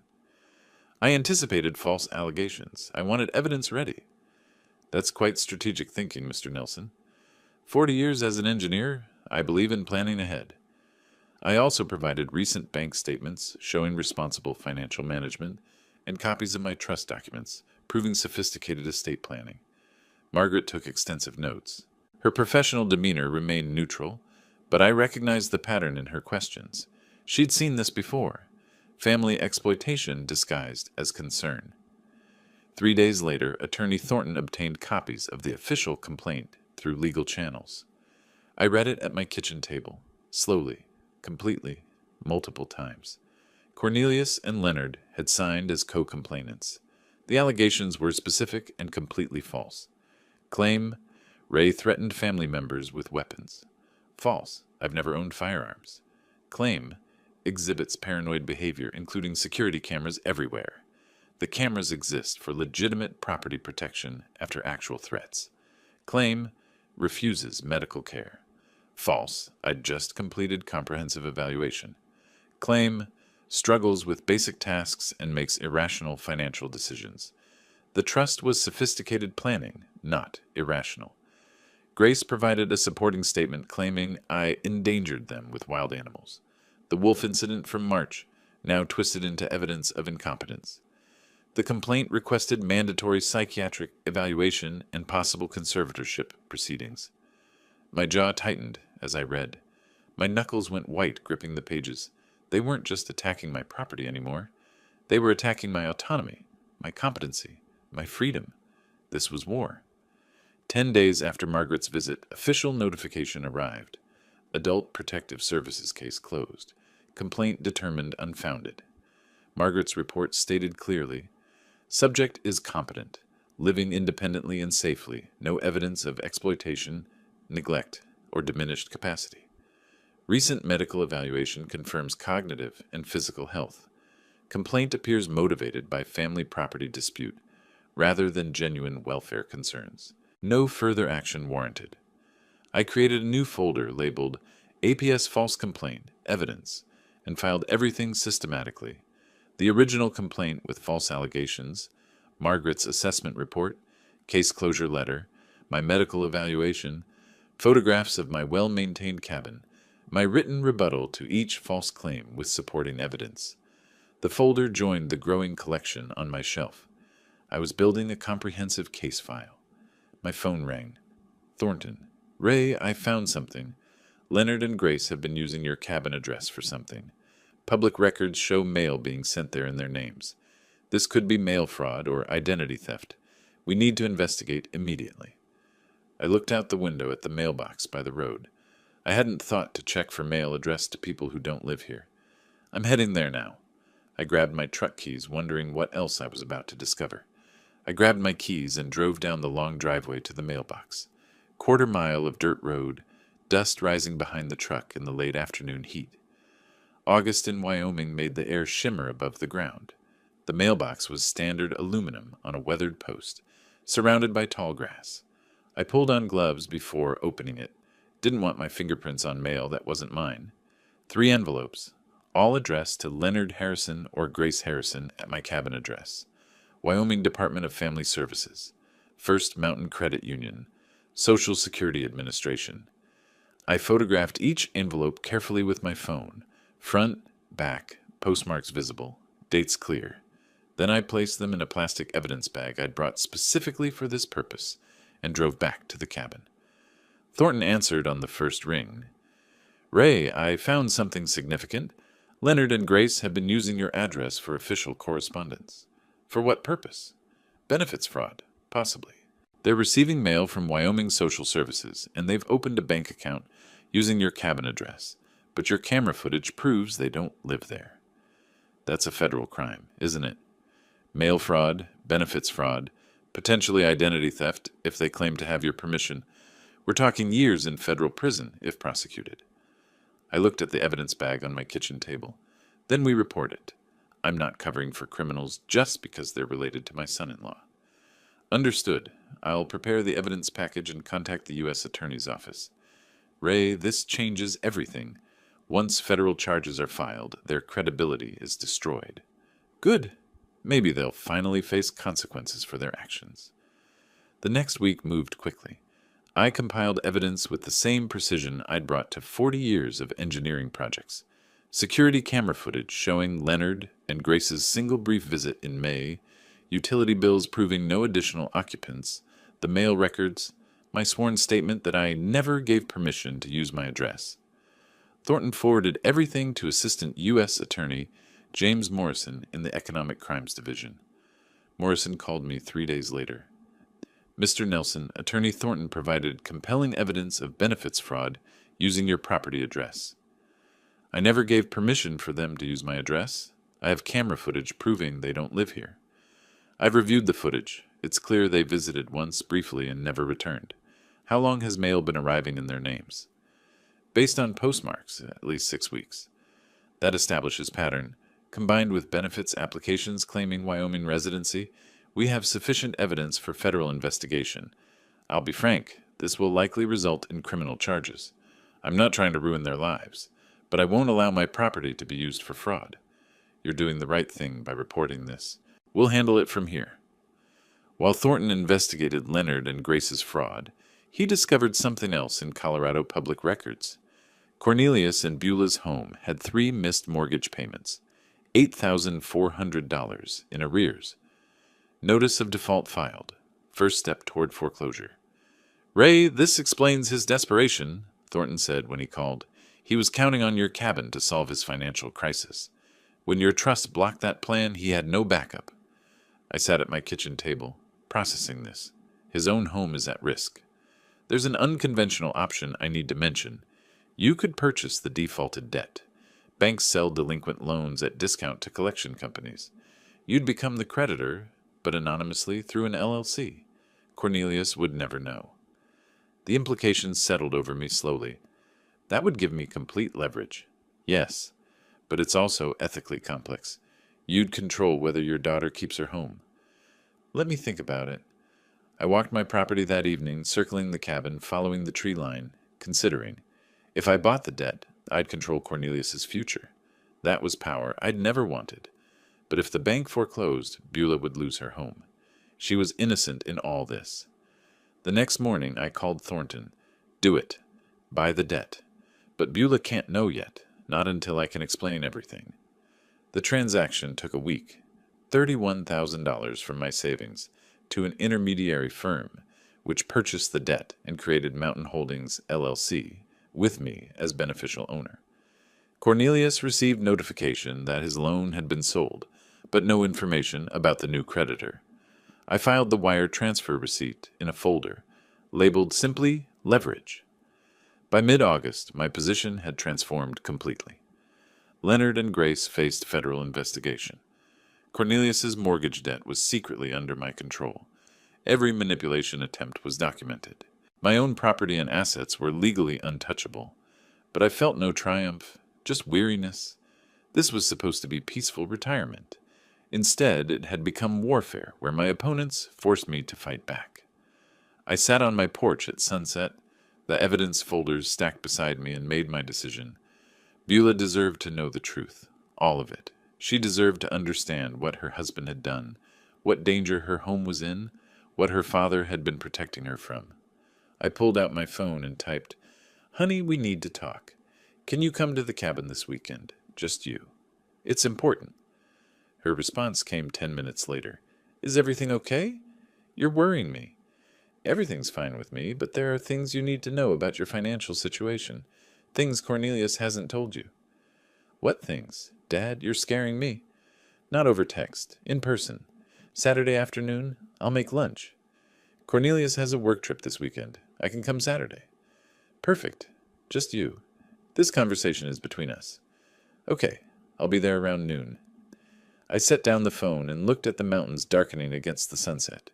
I anticipated false allegations. I wanted evidence ready. That's quite strategic thinking, Mr. Nelson. 40 years as an engineer, I believe in planning ahead. I also provided recent bank statements showing responsible financial management and copies of my trust documents proving sophisticated estate planning. Margaret took extensive notes. Her professional demeanor remained neutral, but I recognized the pattern in her questions. She'd seen this before. Family exploitation disguised as concern. 3 days later, Attorney Thornton obtained copies of the official complaint through legal channels. I read it at my kitchen table, slowly, completely, multiple times. Cornelius and Leonard had signed as co-complainants. The allegations were specific and completely false. Claim, Ray threatened family members with weapons. False, I've never owned firearms. Claim, exhibits paranoid behavior, including security cameras everywhere. The cameras exist for legitimate property protection after actual threats. Claim, refuses medical care. False, I'd just completed comprehensive evaluation. Claim, struggles with basic tasks, and makes irrational financial decisions. The trust was sophisticated planning, not irrational. Grace provided a supporting statement claiming I endangered them with wild animals. The wolf incident from March, now twisted into evidence of incompetence. The complaint requested mandatory psychiatric evaluation and possible conservatorship proceedings. My jaw tightened as I read. My knuckles went white gripping the pages. They weren't just attacking my property anymore. They were attacking my autonomy, my competency, my freedom. This was war. 10 days after Margaret's visit, official notification arrived. Adult Protective Services case closed. Complaint determined unfounded. Margaret's report stated clearly, subject is competent, living independently and safely, no evidence of exploitation, neglect, or diminished capacity. Recent medical evaluation confirms cognitive and physical health. Complaint appears motivated by family property dispute, rather than genuine welfare concerns. No further action warranted. I created a new folder labeled APS False Complaint, Evidence, and filed everything systematically. The original complaint with false allegations, Margaret's assessment report, case closure letter, my medical evaluation, photographs of my well-maintained cabin, my written rebuttal to each false claim with supporting evidence. The folder joined the growing collection on my shelf. I was building a comprehensive case file. My phone rang. Thornton. Ray, I found something. Leonard and Grace have been using your cabin address for something. Public records show mail being sent there in their names. This could be mail fraud or identity theft. We need to investigate immediately. I looked out the window at the mailbox by the road. I hadn't thought to check for mail addressed to people who don't live here. I'm heading there now. I grabbed my truck keys, wondering what else I was about to discover. I grabbed my keys and drove down the long driveway to the mailbox. Quarter-mile of dirt road, dust rising behind the truck in the late afternoon heat. August in Wyoming made the air shimmer above the ground. The mailbox was standard aluminum on a weathered post, surrounded by tall grass. I pulled on gloves before opening it. Didn't want my fingerprints on mail that wasn't mine. 3 envelopes, all addressed to Leonard Harrison or Grace Harrison at my cabin address. Wyoming Department of Family Services, First Mountain Credit Union, Social Security Administration. I photographed each envelope carefully with my phone. Front, back, postmarks visible, dates clear. Then I placed them in a plastic evidence bag I'd brought specifically for this purpose and drove back to the cabin. Thornton answered on the first ring. Ray, I found something significant. Leonard and Grace have been using your address for official correspondence. For what purpose? Benefits fraud, possibly. They're receiving mail from Wyoming Social Services, and they've opened a bank account using your cabin address. But your camera footage proves they don't live there. That's a federal crime, isn't it? Mail fraud, benefits fraud, potentially identity theft if they claim to have your permission. We're talking years in federal prison if prosecuted. I looked at the evidence bag on my kitchen table. Then we report it. I'm not covering for criminals just because they're related to my son-in-law. Understood. I'll prepare the evidence package and contact the U.S. Attorney's Office. Ray, this changes everything. Once federal charges are filed, their credibility is destroyed. Good. Maybe they'll finally face consequences for their actions. The next week moved quickly. I compiled evidence with the same precision I'd brought to 40 years of engineering projects. Security camera footage showing Leonard and Grace's single brief visit in May, utility bills proving no additional occupants, the mail records, my sworn statement that I never gave permission to use my address. Thornton forwarded everything to Assistant U.S. Attorney James Morrison in the Economic Crimes Division. Morrison called me 3 days later. Mr. Nelson, Attorney Thornton provided compelling evidence of benefits fraud using your property address. I never gave permission for them to use my address. I have camera footage proving they don't live here. I've reviewed the footage. It's clear they visited once briefly and never returned. How long has mail been arriving in their names? Based on postmarks, at least 6 weeks. That establishes pattern. Combined with benefits applications claiming Wyoming residency, we have sufficient evidence for federal investigation. I'll be frank, this will likely result in criminal charges. I'm not trying to ruin their lives, but I won't allow my property to be used for fraud. You're doing the right thing by reporting this. We'll handle it from here." While Thornton investigated Leonard and Grace's fraud, he discovered something else in Colorado public records. Cornelius and Beulah's home had 3 missed mortgage payments, $8,400 in arrears. Notice of default filed. First step toward foreclosure. "Ray, this explains his desperation," Thornton said when he called. "He was counting on your cabin to solve his financial crisis. When your trust blocked that plan, he had no backup." I sat at my kitchen table, processing this. His own home is at risk. There's an unconventional option I need to mention. You could purchase the defaulted debt. Banks sell delinquent loans at discount to collection companies. You'd become the creditor, but anonymously through an LLC. Cornelius would never know. The implications settled over me slowly. That would give me complete leverage. Yes, but it's also ethically complex. You'd control whether your daughter keeps her home. Let me think about it. I walked my property that evening, circling the cabin, following the tree line, considering. If I bought the debt, I'd control Cornelius's future. That was power I'd never wanted. But if the bank foreclosed, Beulah would lose her home. She was innocent in all this. The next morning, I called Thornton. "Do it. Buy the debt. But Beulah can't know yet, not until I can explain everything." The transaction took a week. $31,000 from my savings to an intermediary firm, which purchased the debt and created Mountain Holdings, LLC, with me as beneficial owner. Cornelius received notification that his loan had been sold, but no information about the new creditor. I filed the wire transfer receipt in a folder, labeled simply Leverage. By mid-August, my position had transformed completely. Leonard and Grace faced federal investigation. Cornelius's mortgage debt was secretly under my control. Every manipulation attempt was documented. My own property and assets were legally untouchable. But I felt no triumph, just weariness. This was supposed to be peaceful retirement. Instead, it had become warfare, where my opponents forced me to fight back. I sat on my porch at sunset, the evidence folders stacked beside me, and made my decision. Beulah deserved to know the truth, all of it. She deserved to understand what her husband had done, what danger her home was in, what her father had been protecting her from. I pulled out my phone and typed, "Honey, we need to talk. Can you come to the cabin this weekend? Just you. It's important." Her response came 10 minutes later. "Is everything okay? You're worrying me." "Everything's fine with me, but there are things you need to know about your financial situation. Things Cornelius hasn't told you." "What things? Dad, you're scaring me." "Not over text. In person. Saturday afternoon, I'll make lunch." "Cornelius has a work trip this weekend. I can come Saturday." "Perfect. Just you. This conversation is between us." "Okay, I'll be there around noon." I set down the phone and looked at the mountains darkening against the sunset.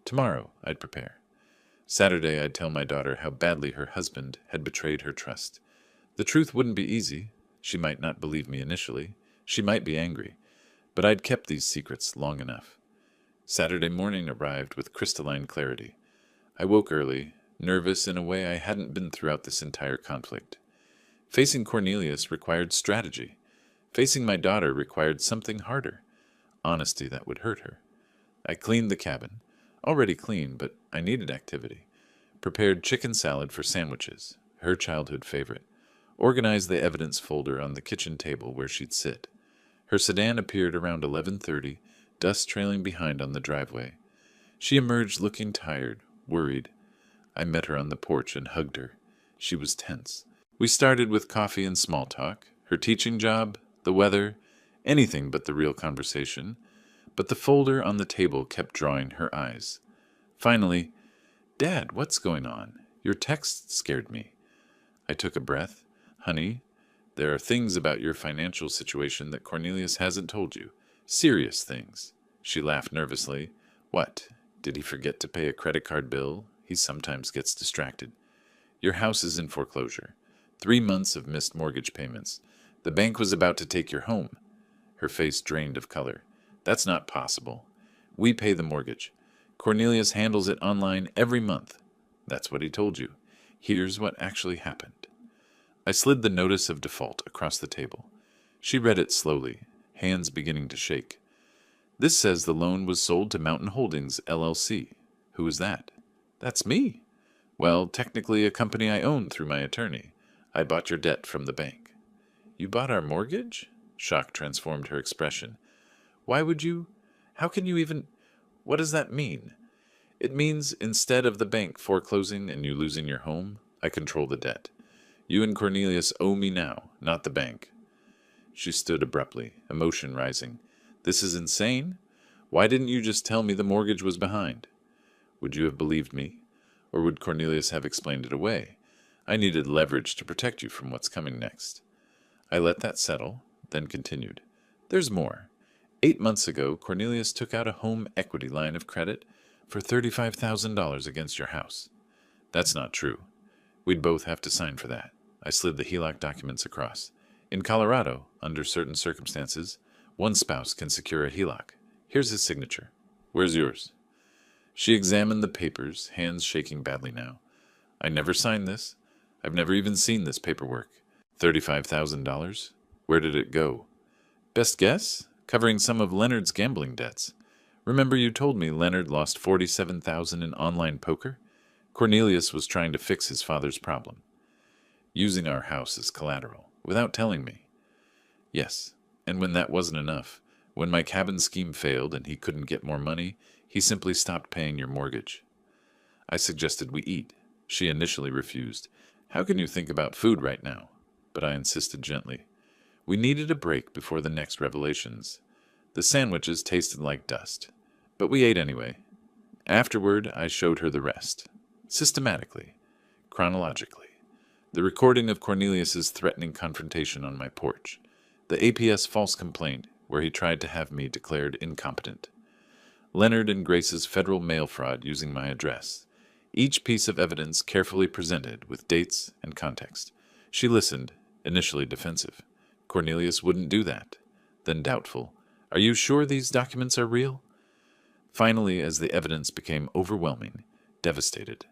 Tomorrow, I'd prepare. Saturday, I'd tell my daughter how badly her husband had betrayed her trust. The truth wouldn't be easy. She might not believe me initially. She might be angry. But I'd kept these secrets long enough. Saturday morning arrived with crystalline clarity. I woke early, nervous in a way I hadn't been throughout this entire conflict. Facing Cornelius required strategy. Facing my daughter required something harder. Honesty that would hurt her. I cleaned the cabin. Already clean, but I needed activity. Prepared chicken salad for sandwiches, her childhood favorite. Organized the evidence folder on the kitchen table where she'd sit. Her sedan appeared around 11:30, dust trailing behind on the driveway. She emerged looking tired, worried. I met her on the porch and hugged her. She was tense. We started with coffee and small talk, her teaching job, the weather, anything but the real conversation. But the folder on the table kept drawing her eyes. Finally, "Dad, what's going on? Your text scared me." I took a breath. "Honey, there are things about your financial situation that Cornelius hasn't told you. Serious things." She laughed nervously. "What? Did he forget to pay a credit card bill? He sometimes gets distracted." "Your house is in foreclosure. 3 months of missed mortgage payments. The bank was about to take your home." Her face drained of color. "That's not possible. We pay the mortgage. Cornelius handles it online every month." "That's what he told you. Here's what actually happened." I slid the notice of default across the table. She read it slowly, hands beginning to shake. This says the loan was sold to Mountain Holdings, LLC. Who is that? That's me. Well, technically a company I own through my attorney. I bought your debt from the bank. You bought our mortgage? Shock transformed her expression. Why would you? How can you even? What does that mean? It means instead of the bank foreclosing and you losing your home, I control the debt. You and Cornelius owe me now, not the bank. She stood abruptly, emotion rising. This is insane. Why didn't you just tell me the mortgage was behind? Would you have believed me? Or would Cornelius have explained it away? I needed leverage to protect you from what's coming next. I let that settle, then continued. There's more. 8 months ago, Cornelius took out a home equity line of credit for $35,000 against your house. That's not true. We'd both have to sign for that. I slid the HELOC documents across. In Colorado, under certain circumstances, one spouse can secure a HELOC. Here's his signature. Where's yours? She examined the papers, hands shaking badly now. I never signed this. I've never even seen this paperwork. $35,000? Where did it go? Best guess? Covering some of Leonard's gambling debts. Remember you told me Leonard lost $47,000 in online poker? Cornelius was trying to fix his father's problem. Using our house as collateral, without telling me. Yes, and when that wasn't enough, when my cabin scheme failed and he couldn't get more money, he simply stopped paying your mortgage. I suggested we eat. She initially refused. How can you think about food right now? But I insisted gently. We needed a break before the next revelations. The sandwiches tasted like dust, but we ate anyway. Afterward, I showed her the rest. Systematically. Chronologically. The recording of Cornelius's threatening confrontation on my porch. The APS false complaint where he tried to have me declared incompetent. Leonard and Grace's federal mail fraud using my address. Each piece of evidence carefully presented with dates and context. She listened, initially defensive. Cornelius wouldn't do that. Then doubtful. Are you sure these documents are real? Finally, as the evidence became overwhelming, devastated.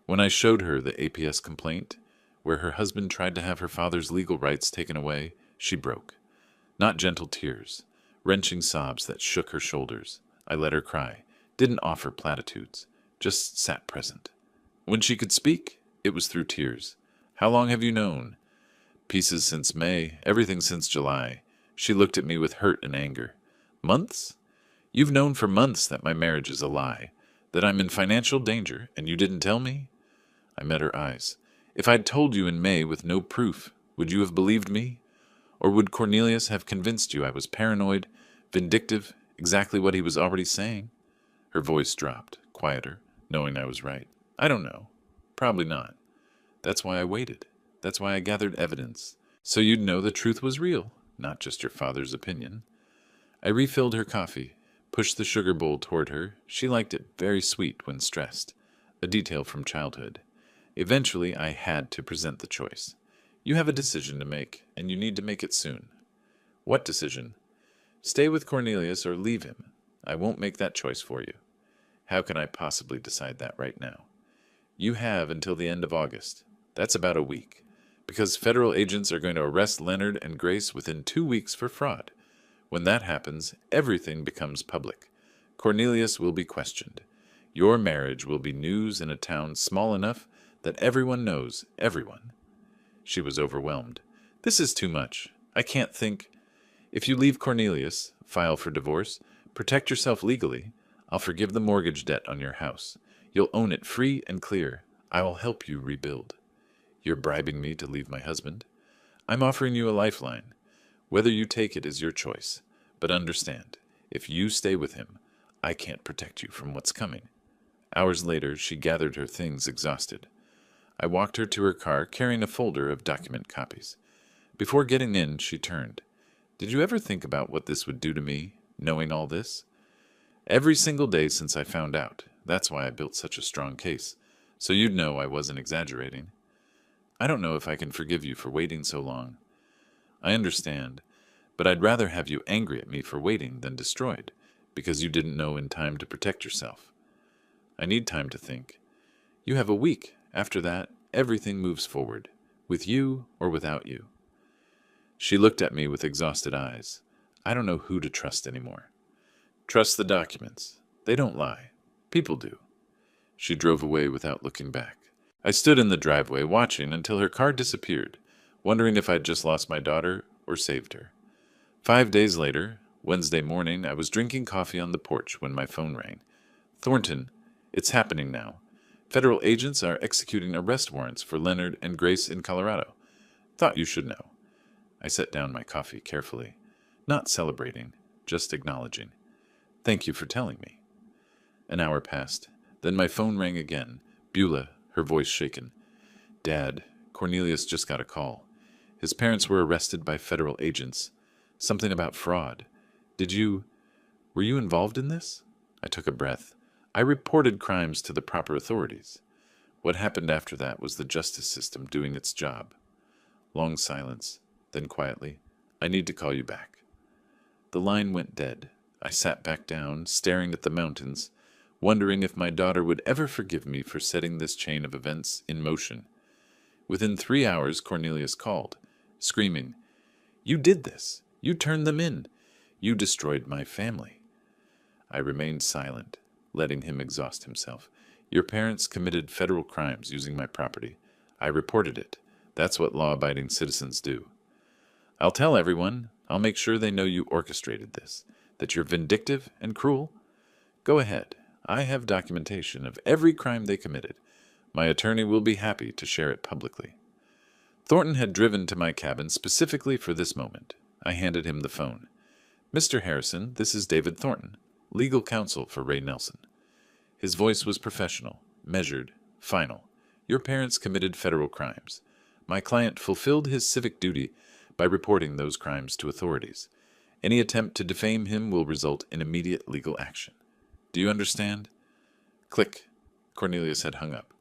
When I showed her the APS complaint, where her husband tried to have her father's legal rights taken away, she broke. Not gentle tears, wrenching sobs that shook her shoulders. I let her cry, didn't offer platitudes, just sat present. When she could speak, it was through tears. How long have you known? Pieces since May, everything since July. She looked at me with hurt and anger. Months? You've known for months that my marriage is a lie, that I'm in financial danger, and you didn't tell me? I met her eyes. If I'd told you in May with no proof, would you have believed me? Or would Cornelius have convinced you I was paranoid, vindictive, exactly what he was already saying? Her voice dropped, quieter, knowing I was right. I don't know. Probably not. That's why I waited. That's why I gathered evidence. So you'd know the truth was real, not just your father's opinion. I refilled her coffee, pushed the sugar bowl toward her. She liked it very sweet when stressed, a detail from childhood. Eventually, I had to present the choice. You have a decision to make, and you need to make it soon. What decision? Stay with Cornelius or leave him. I won't make that choice for you. How can I possibly decide that right now? You have until the end of August. That's about a week. Because federal agents are going to arrest Leonard and Grace within 2 weeks for fraud. When that happens, everything becomes public. Cornelius will be questioned. Your marriage will be news in a town small enough that everyone knows everyone. She was overwhelmed. This is too much. I can't think. If you leave Cornelius, file for divorce, protect yourself legally, I'll forgive the mortgage debt on your house. You'll own it free and clear. I will help you rebuild. You're bribing me to leave my husband. I'm offering you a lifeline. Whether you take it is your choice. But understand, if you stay with him, I can't protect you from what's coming. Hours later, she gathered her things exhausted. I walked her to her car carrying a folder of document copies. Before getting in, she turned. Did you ever think about what this would do to me, knowing all this? Every single day since I found out. That's why I built such a strong case. So you'd know I wasn't exaggerating. I don't know if I can forgive you for waiting so long. I understand, but I'd rather have you angry at me for waiting than destroyed, because you didn't know in time to protect yourself. I need time to think. You have a week. After that, everything moves forward, with you or without you. She looked at me with exhausted eyes. I don't know who to trust anymore. Trust the documents. They don't lie. People do. She drove away without looking back. I stood in the driveway watching until her car disappeared, wondering if I'd just lost my daughter or saved her. 5 days later, Wednesday morning, I was drinking coffee on the porch when my phone rang. Thornton, it's happening now. Federal agents are executing arrest warrants for Leonard and Grace in Colorado. Thought you should know. I set down my coffee carefully, not celebrating, just acknowledging. Thank you for telling me. An hour passed. Then my phone rang again. Beulah, her voice shaken. Dad, Cornelius just got a call. His parents were arrested by federal agents. Something about fraud. Were you involved in this? I took a breath. I reported crimes to the proper authorities. What happened after that was the justice system doing its job. Long silence. Then quietly, I need to call you back. The line went dead. I sat back down, staring at the mountains, wondering if my daughter would ever forgive me for setting this chain of events in motion. Within 3 hours, Cornelius called, screaming, "You did this! You turned them in! You destroyed my family!" I remained silent, letting him exhaust himself. Your parents committed federal crimes using my property. I reported it. That's what law-abiding citizens do. I'll tell everyone. I'll make sure they know you orchestrated this, that you're vindictive and cruel. Go ahead. I have documentation of every crime they committed. My attorney will be happy to share it publicly. Thornton had driven to my cabin specifically for this moment. I handed him the phone. Mr. Harrison, this is David Thornton, legal counsel for Ray Nelson. His voice was professional, measured, final. Your parents committed federal crimes. My client fulfilled his civic duty by reporting those crimes to authorities. Any attempt to defame him will result in immediate legal action. Do you understand? Click. Cornelius had hung up.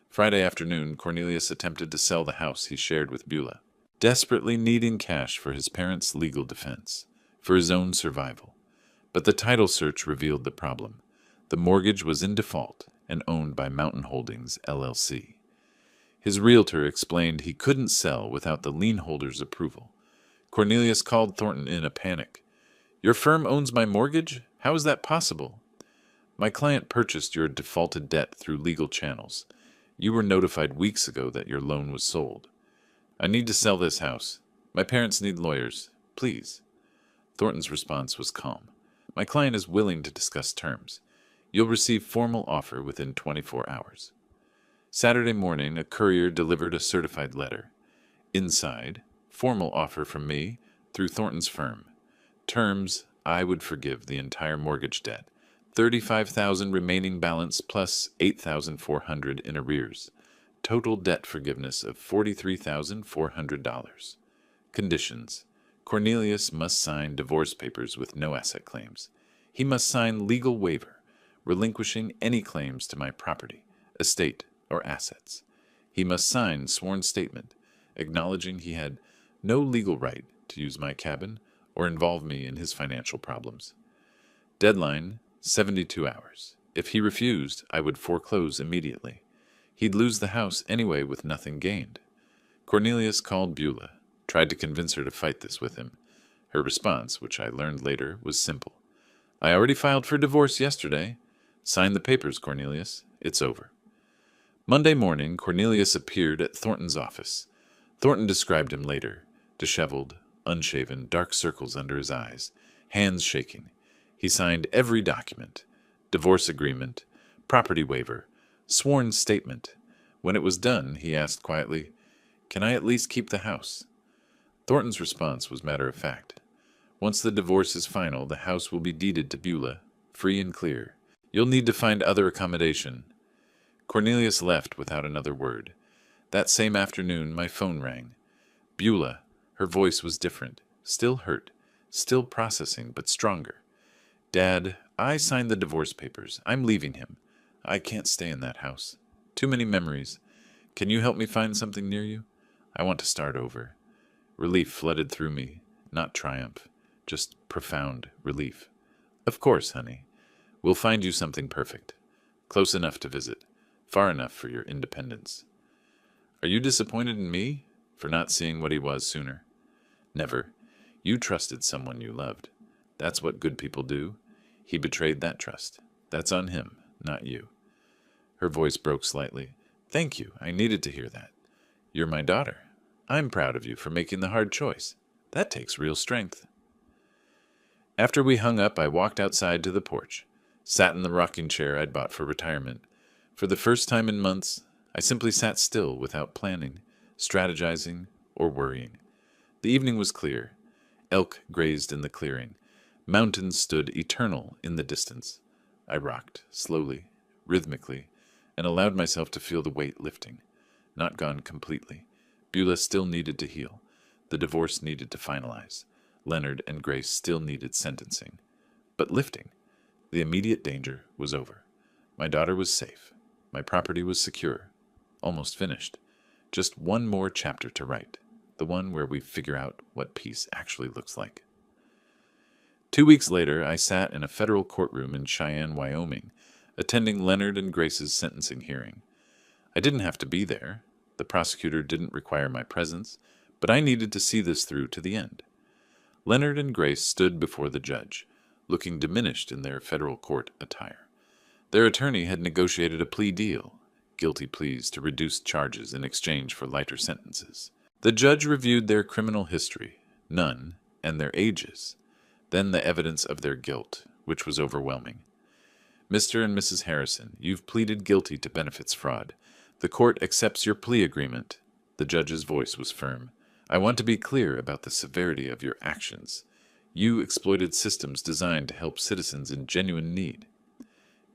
Friday afternoon, Cornelius attempted to sell the house he shared with Beulah, desperately needing cash for his parents' legal defense, for his own survival. But the title search revealed the problem. The mortgage was in default and owned by Mountain Holdings, LLC. His realtor explained he couldn't sell without the lien holder's approval. Cornelius called Thornton in a panic. Your firm owns my mortgage? How is that possible? My client purchased your defaulted debt through legal channels. You were notified weeks ago that your loan was sold. I need to sell this house. My parents need lawyers. Please. Thornton's response was calm. My client is willing to discuss terms. You'll receive formal offer within 24 hours. Saturday morning, a courier delivered a certified letter. Inside, formal offer from me through Thornton's firm. Terms, I would forgive the entire mortgage debt. $35,000 remaining balance plus $8,400 in arrears. Total debt forgiveness of $43,400. Conditions. Cornelius must sign divorce papers with no asset claims. He must sign legal waiver, relinquishing any claims to my property, estate, or assets. He must sign sworn statement, acknowledging he had no legal right to use my cabin or involve me in his financial problems. Deadline, 72 hours. If he refused, I would foreclose immediately. He'd lose the house anyway with nothing gained. Cornelius called Beulah, tried to convince her to fight this with him. Her response, which I learned later, was simple. I already filed for divorce yesterday. Sign the papers, Cornelius. It's over. Monday morning, Cornelius appeared at Thornton's office. Thornton described him later. Disheveled, unshaven, dark circles under his eyes, hands shaking. He signed every document. Divorce agreement, property waiver, sworn statement. When it was done, he asked quietly, Can I at least keep the house? Thornton's response was matter of fact. Once the divorce is final, the house will be deeded to Beulah, free and clear. You'll need to find other accommodation. Cornelius left without another word. That same afternoon, my phone rang. Beulah, her voice was different, still hurt, still processing, but stronger. Dad, I signed the divorce papers. I'm leaving him. I can't stay in that house. Too many memories. Can you help me find something near you? I want to start over. Relief flooded through me, not triumph, just profound relief. Of course, honey. We'll find you something perfect. Close enough to visit. Far enough for your independence. Are you disappointed in me for not seeing what he was sooner? Never. You trusted someone you loved. That's what good people do. He betrayed that trust. That's on him, not you." Her voice broke slightly. "Thank you. I needed to hear that. You're my daughter. I'm proud of you for making the hard choice. That takes real strength." After we hung up, I walked outside to the porch, sat in the rocking chair I'd bought for retirement. For the first time in months, I simply sat still without planning, strategizing, or worrying. The evening was clear. Elk grazed in the clearing. Mountains stood eternal in the distance. I rocked, slowly, rhythmically, and allowed myself to feel the weight lifting. Not gone completely. Beulah still needed to heal. The divorce needed to finalize. Leonard and Grace still needed sentencing. But lifting. The immediate danger was over. My daughter was safe. My property was secure. Almost finished. Just one more chapter to write. The one where we figure out what peace actually looks like. 2 weeks later, I sat in a federal courtroom in Cheyenne, Wyoming, attending Leonard and Grace's sentencing hearing. I didn't have to be there. The prosecutor didn't require my presence, but I needed to see this through to the end. Leonard and Grace stood before the judge, looking diminished in their federal court attire. Their attorney had negotiated a plea deal, guilty pleas to reduced charges in exchange for lighter sentences. The judge reviewed their criminal history, none, and their ages, then the evidence of their guilt, which was overwhelming. "Mr. and Mrs. Harrison, you've pleaded guilty to benefits fraud. The court accepts your plea agreement." The judge's voice was firm. "I want to be clear about the severity of your actions. You exploited systems designed to help citizens in genuine need."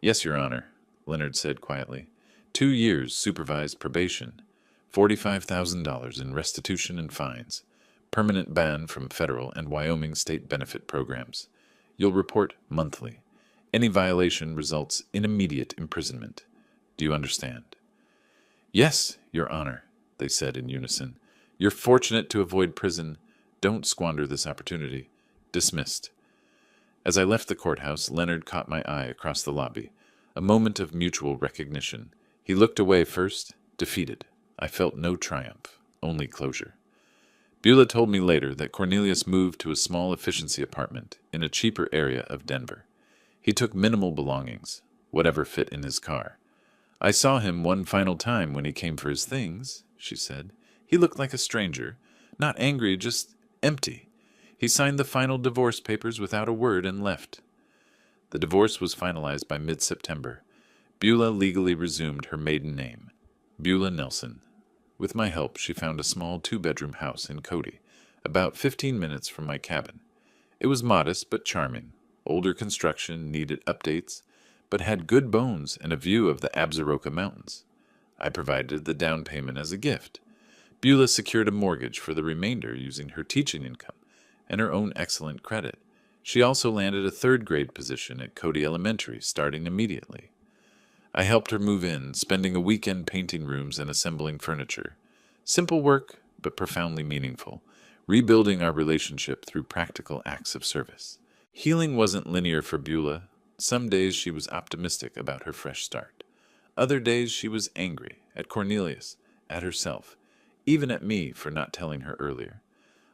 "Yes, Your Honor," Leonard said quietly. 2 years supervised probation, $45,000 in restitution and fines, permanent ban from federal and Wyoming state benefit programs. You'll report monthly. Any violation results in immediate imprisonment. Do you understand?" "Yes, Your Honor," they said in unison. "You're fortunate to avoid prison. Don't squander this opportunity." Dismissed. As I left the courthouse, Leonard caught my eye across the lobby. A moment of mutual recognition. He looked away first, defeated. I felt no triumph, only closure. Beulah told me later that Cornelius moved to a small efficiency apartment in a cheaper area of Denver. He took minimal belongings, whatever fit in his car. "I saw him one final time when he came for his things," she said. "He looked like a stranger, not angry, just empty. He signed the final divorce papers without a word and left." The divorce was finalized by mid-September. Beulah legally resumed her maiden name, Beulah Nelson. With my help, she found a small 2-bedroom house in Cody, about 15 minutes from my cabin. It was modest but charming. Older construction needed updates, but had good bones and a view of the Absaroka Mountains. I provided the down payment as a gift. Beulah secured a mortgage for the remainder using her teaching income and her own excellent credit. She also landed a 3rd-grade position at Cody Elementary, starting immediately. I helped her move in, spending a weekend painting rooms and assembling furniture. Simple work, but profoundly meaningful, rebuilding our relationship through practical acts of service. Healing wasn't linear for Beulah. Some days she was optimistic about her fresh start. Other days she was angry, at Cornelius, at herself, even at me for not telling her earlier.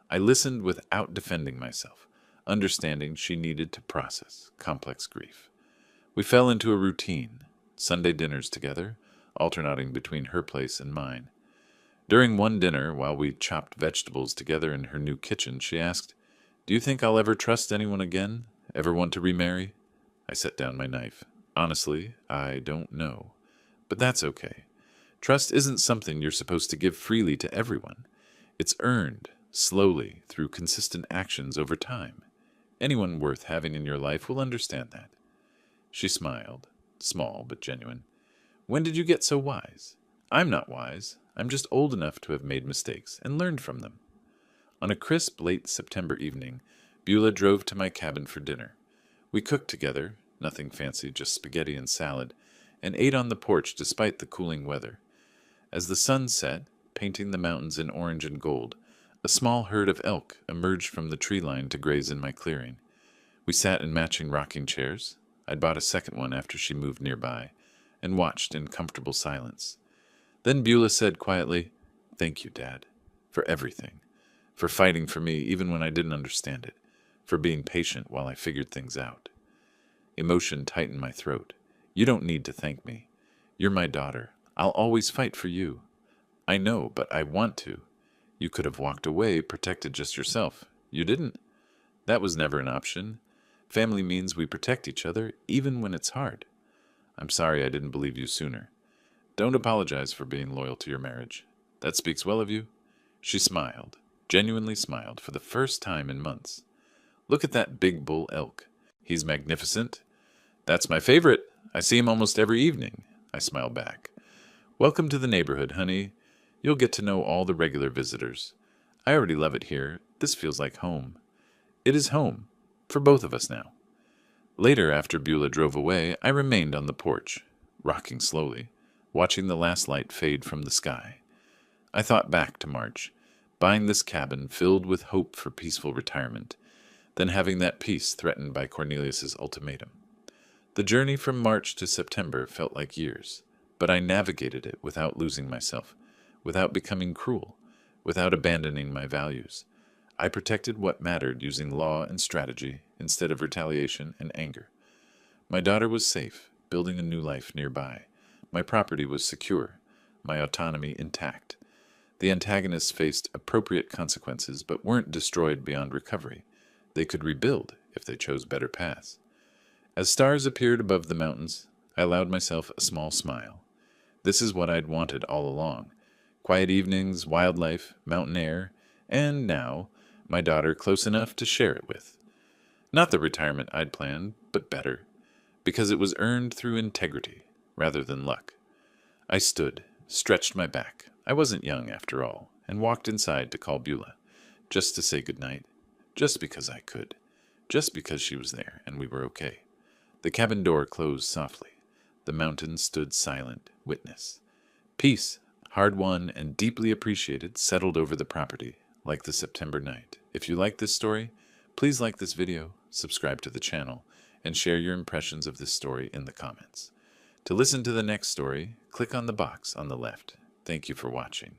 I listened without defending myself, understanding she needed to process complex grief. We fell into a routine, Sunday dinners together, alternating between her place and mine. During one dinner, while we chopped vegetables together in her new kitchen, she asked, "Do you think I'll ever trust anyone again? Ever want to remarry?" I set down my knife. "Honestly, I don't know. But that's okay. Trust isn't something you're supposed to give freely to everyone. It's earned, slowly, through consistent actions over time. Anyone worth having in your life will understand that." She smiled, small but genuine. "When did you get so wise?" "I'm not wise. I'm just old enough to have made mistakes and learned from them." On a crisp, late September evening, Beulah drove to my cabin for dinner. We cooked together, nothing fancy, just spaghetti and salad, and ate on the porch despite the cooling weather. As the sun set, painting the mountains in orange and gold, a small herd of elk emerged from the tree line to graze in my clearing. We sat in matching rocking chairs. I'd bought a second one after she moved nearby, and watched in comfortable silence. Then Beulah said quietly, "Thank you, Dad, for everything. for fighting for me even when I didn't understand it, for being patient while I figured things out. Emotion tightened my throat. You don't need to thank me. You're my daughter. I'll always fight for you. I know, but I want to. You could have walked away, protected just yourself. You didn't. That was never an option. Family means we protect each other, even when it's hard. I'm sorry I didn't believe you sooner. Don't apologize for being loyal to your marriage. That speaks well of you. She smiled, genuinely smiled, for the first time in months. Look at that big bull elk. He's magnificent. That's my favorite. I see him almost every evening. I smiled back. Welcome to the neighborhood, honey. You'll get to know all the regular visitors. I already love it here. This feels like home. It is home, for both of us now. Later, after Beulah drove away, I remained on the porch, rocking slowly, watching the last light fade from the sky. I thought back to March, buying this cabin filled with hope for peaceful retirement, then having that peace threatened by Cornelius's ultimatum. The journey from March to September felt like years, but I navigated it without losing myself, without becoming cruel, without abandoning my values. I protected what mattered using law and strategy instead of retaliation and anger. My daughter was safe, building a new life nearby. My property was secure, my autonomy intact. The antagonists faced appropriate consequences but weren't destroyed beyond recovery. They could rebuild if they chose better paths. As stars appeared above the mountains, I allowed myself a small smile. This is what I'd wanted all along. Quiet evenings, wildlife, mountain air, and now, my daughter close enough to share it with. Not the retirement I'd planned, but better, because it was earned through integrity rather than luck. I stood, stretched my back. I wasn't young after all, and walked inside to call Beulah, just to say goodnight, just because I could, just because she was there and we were okay. The cabin door closed softly. The mountains stood silent, witness. Peace, hard won and deeply appreciated, settled over the property, like the September night. If you like this story, please like this video, subscribe to the channel, and share your impressions of this story in the comments. To listen to the next story, click on the box on the left. Thank you for watching.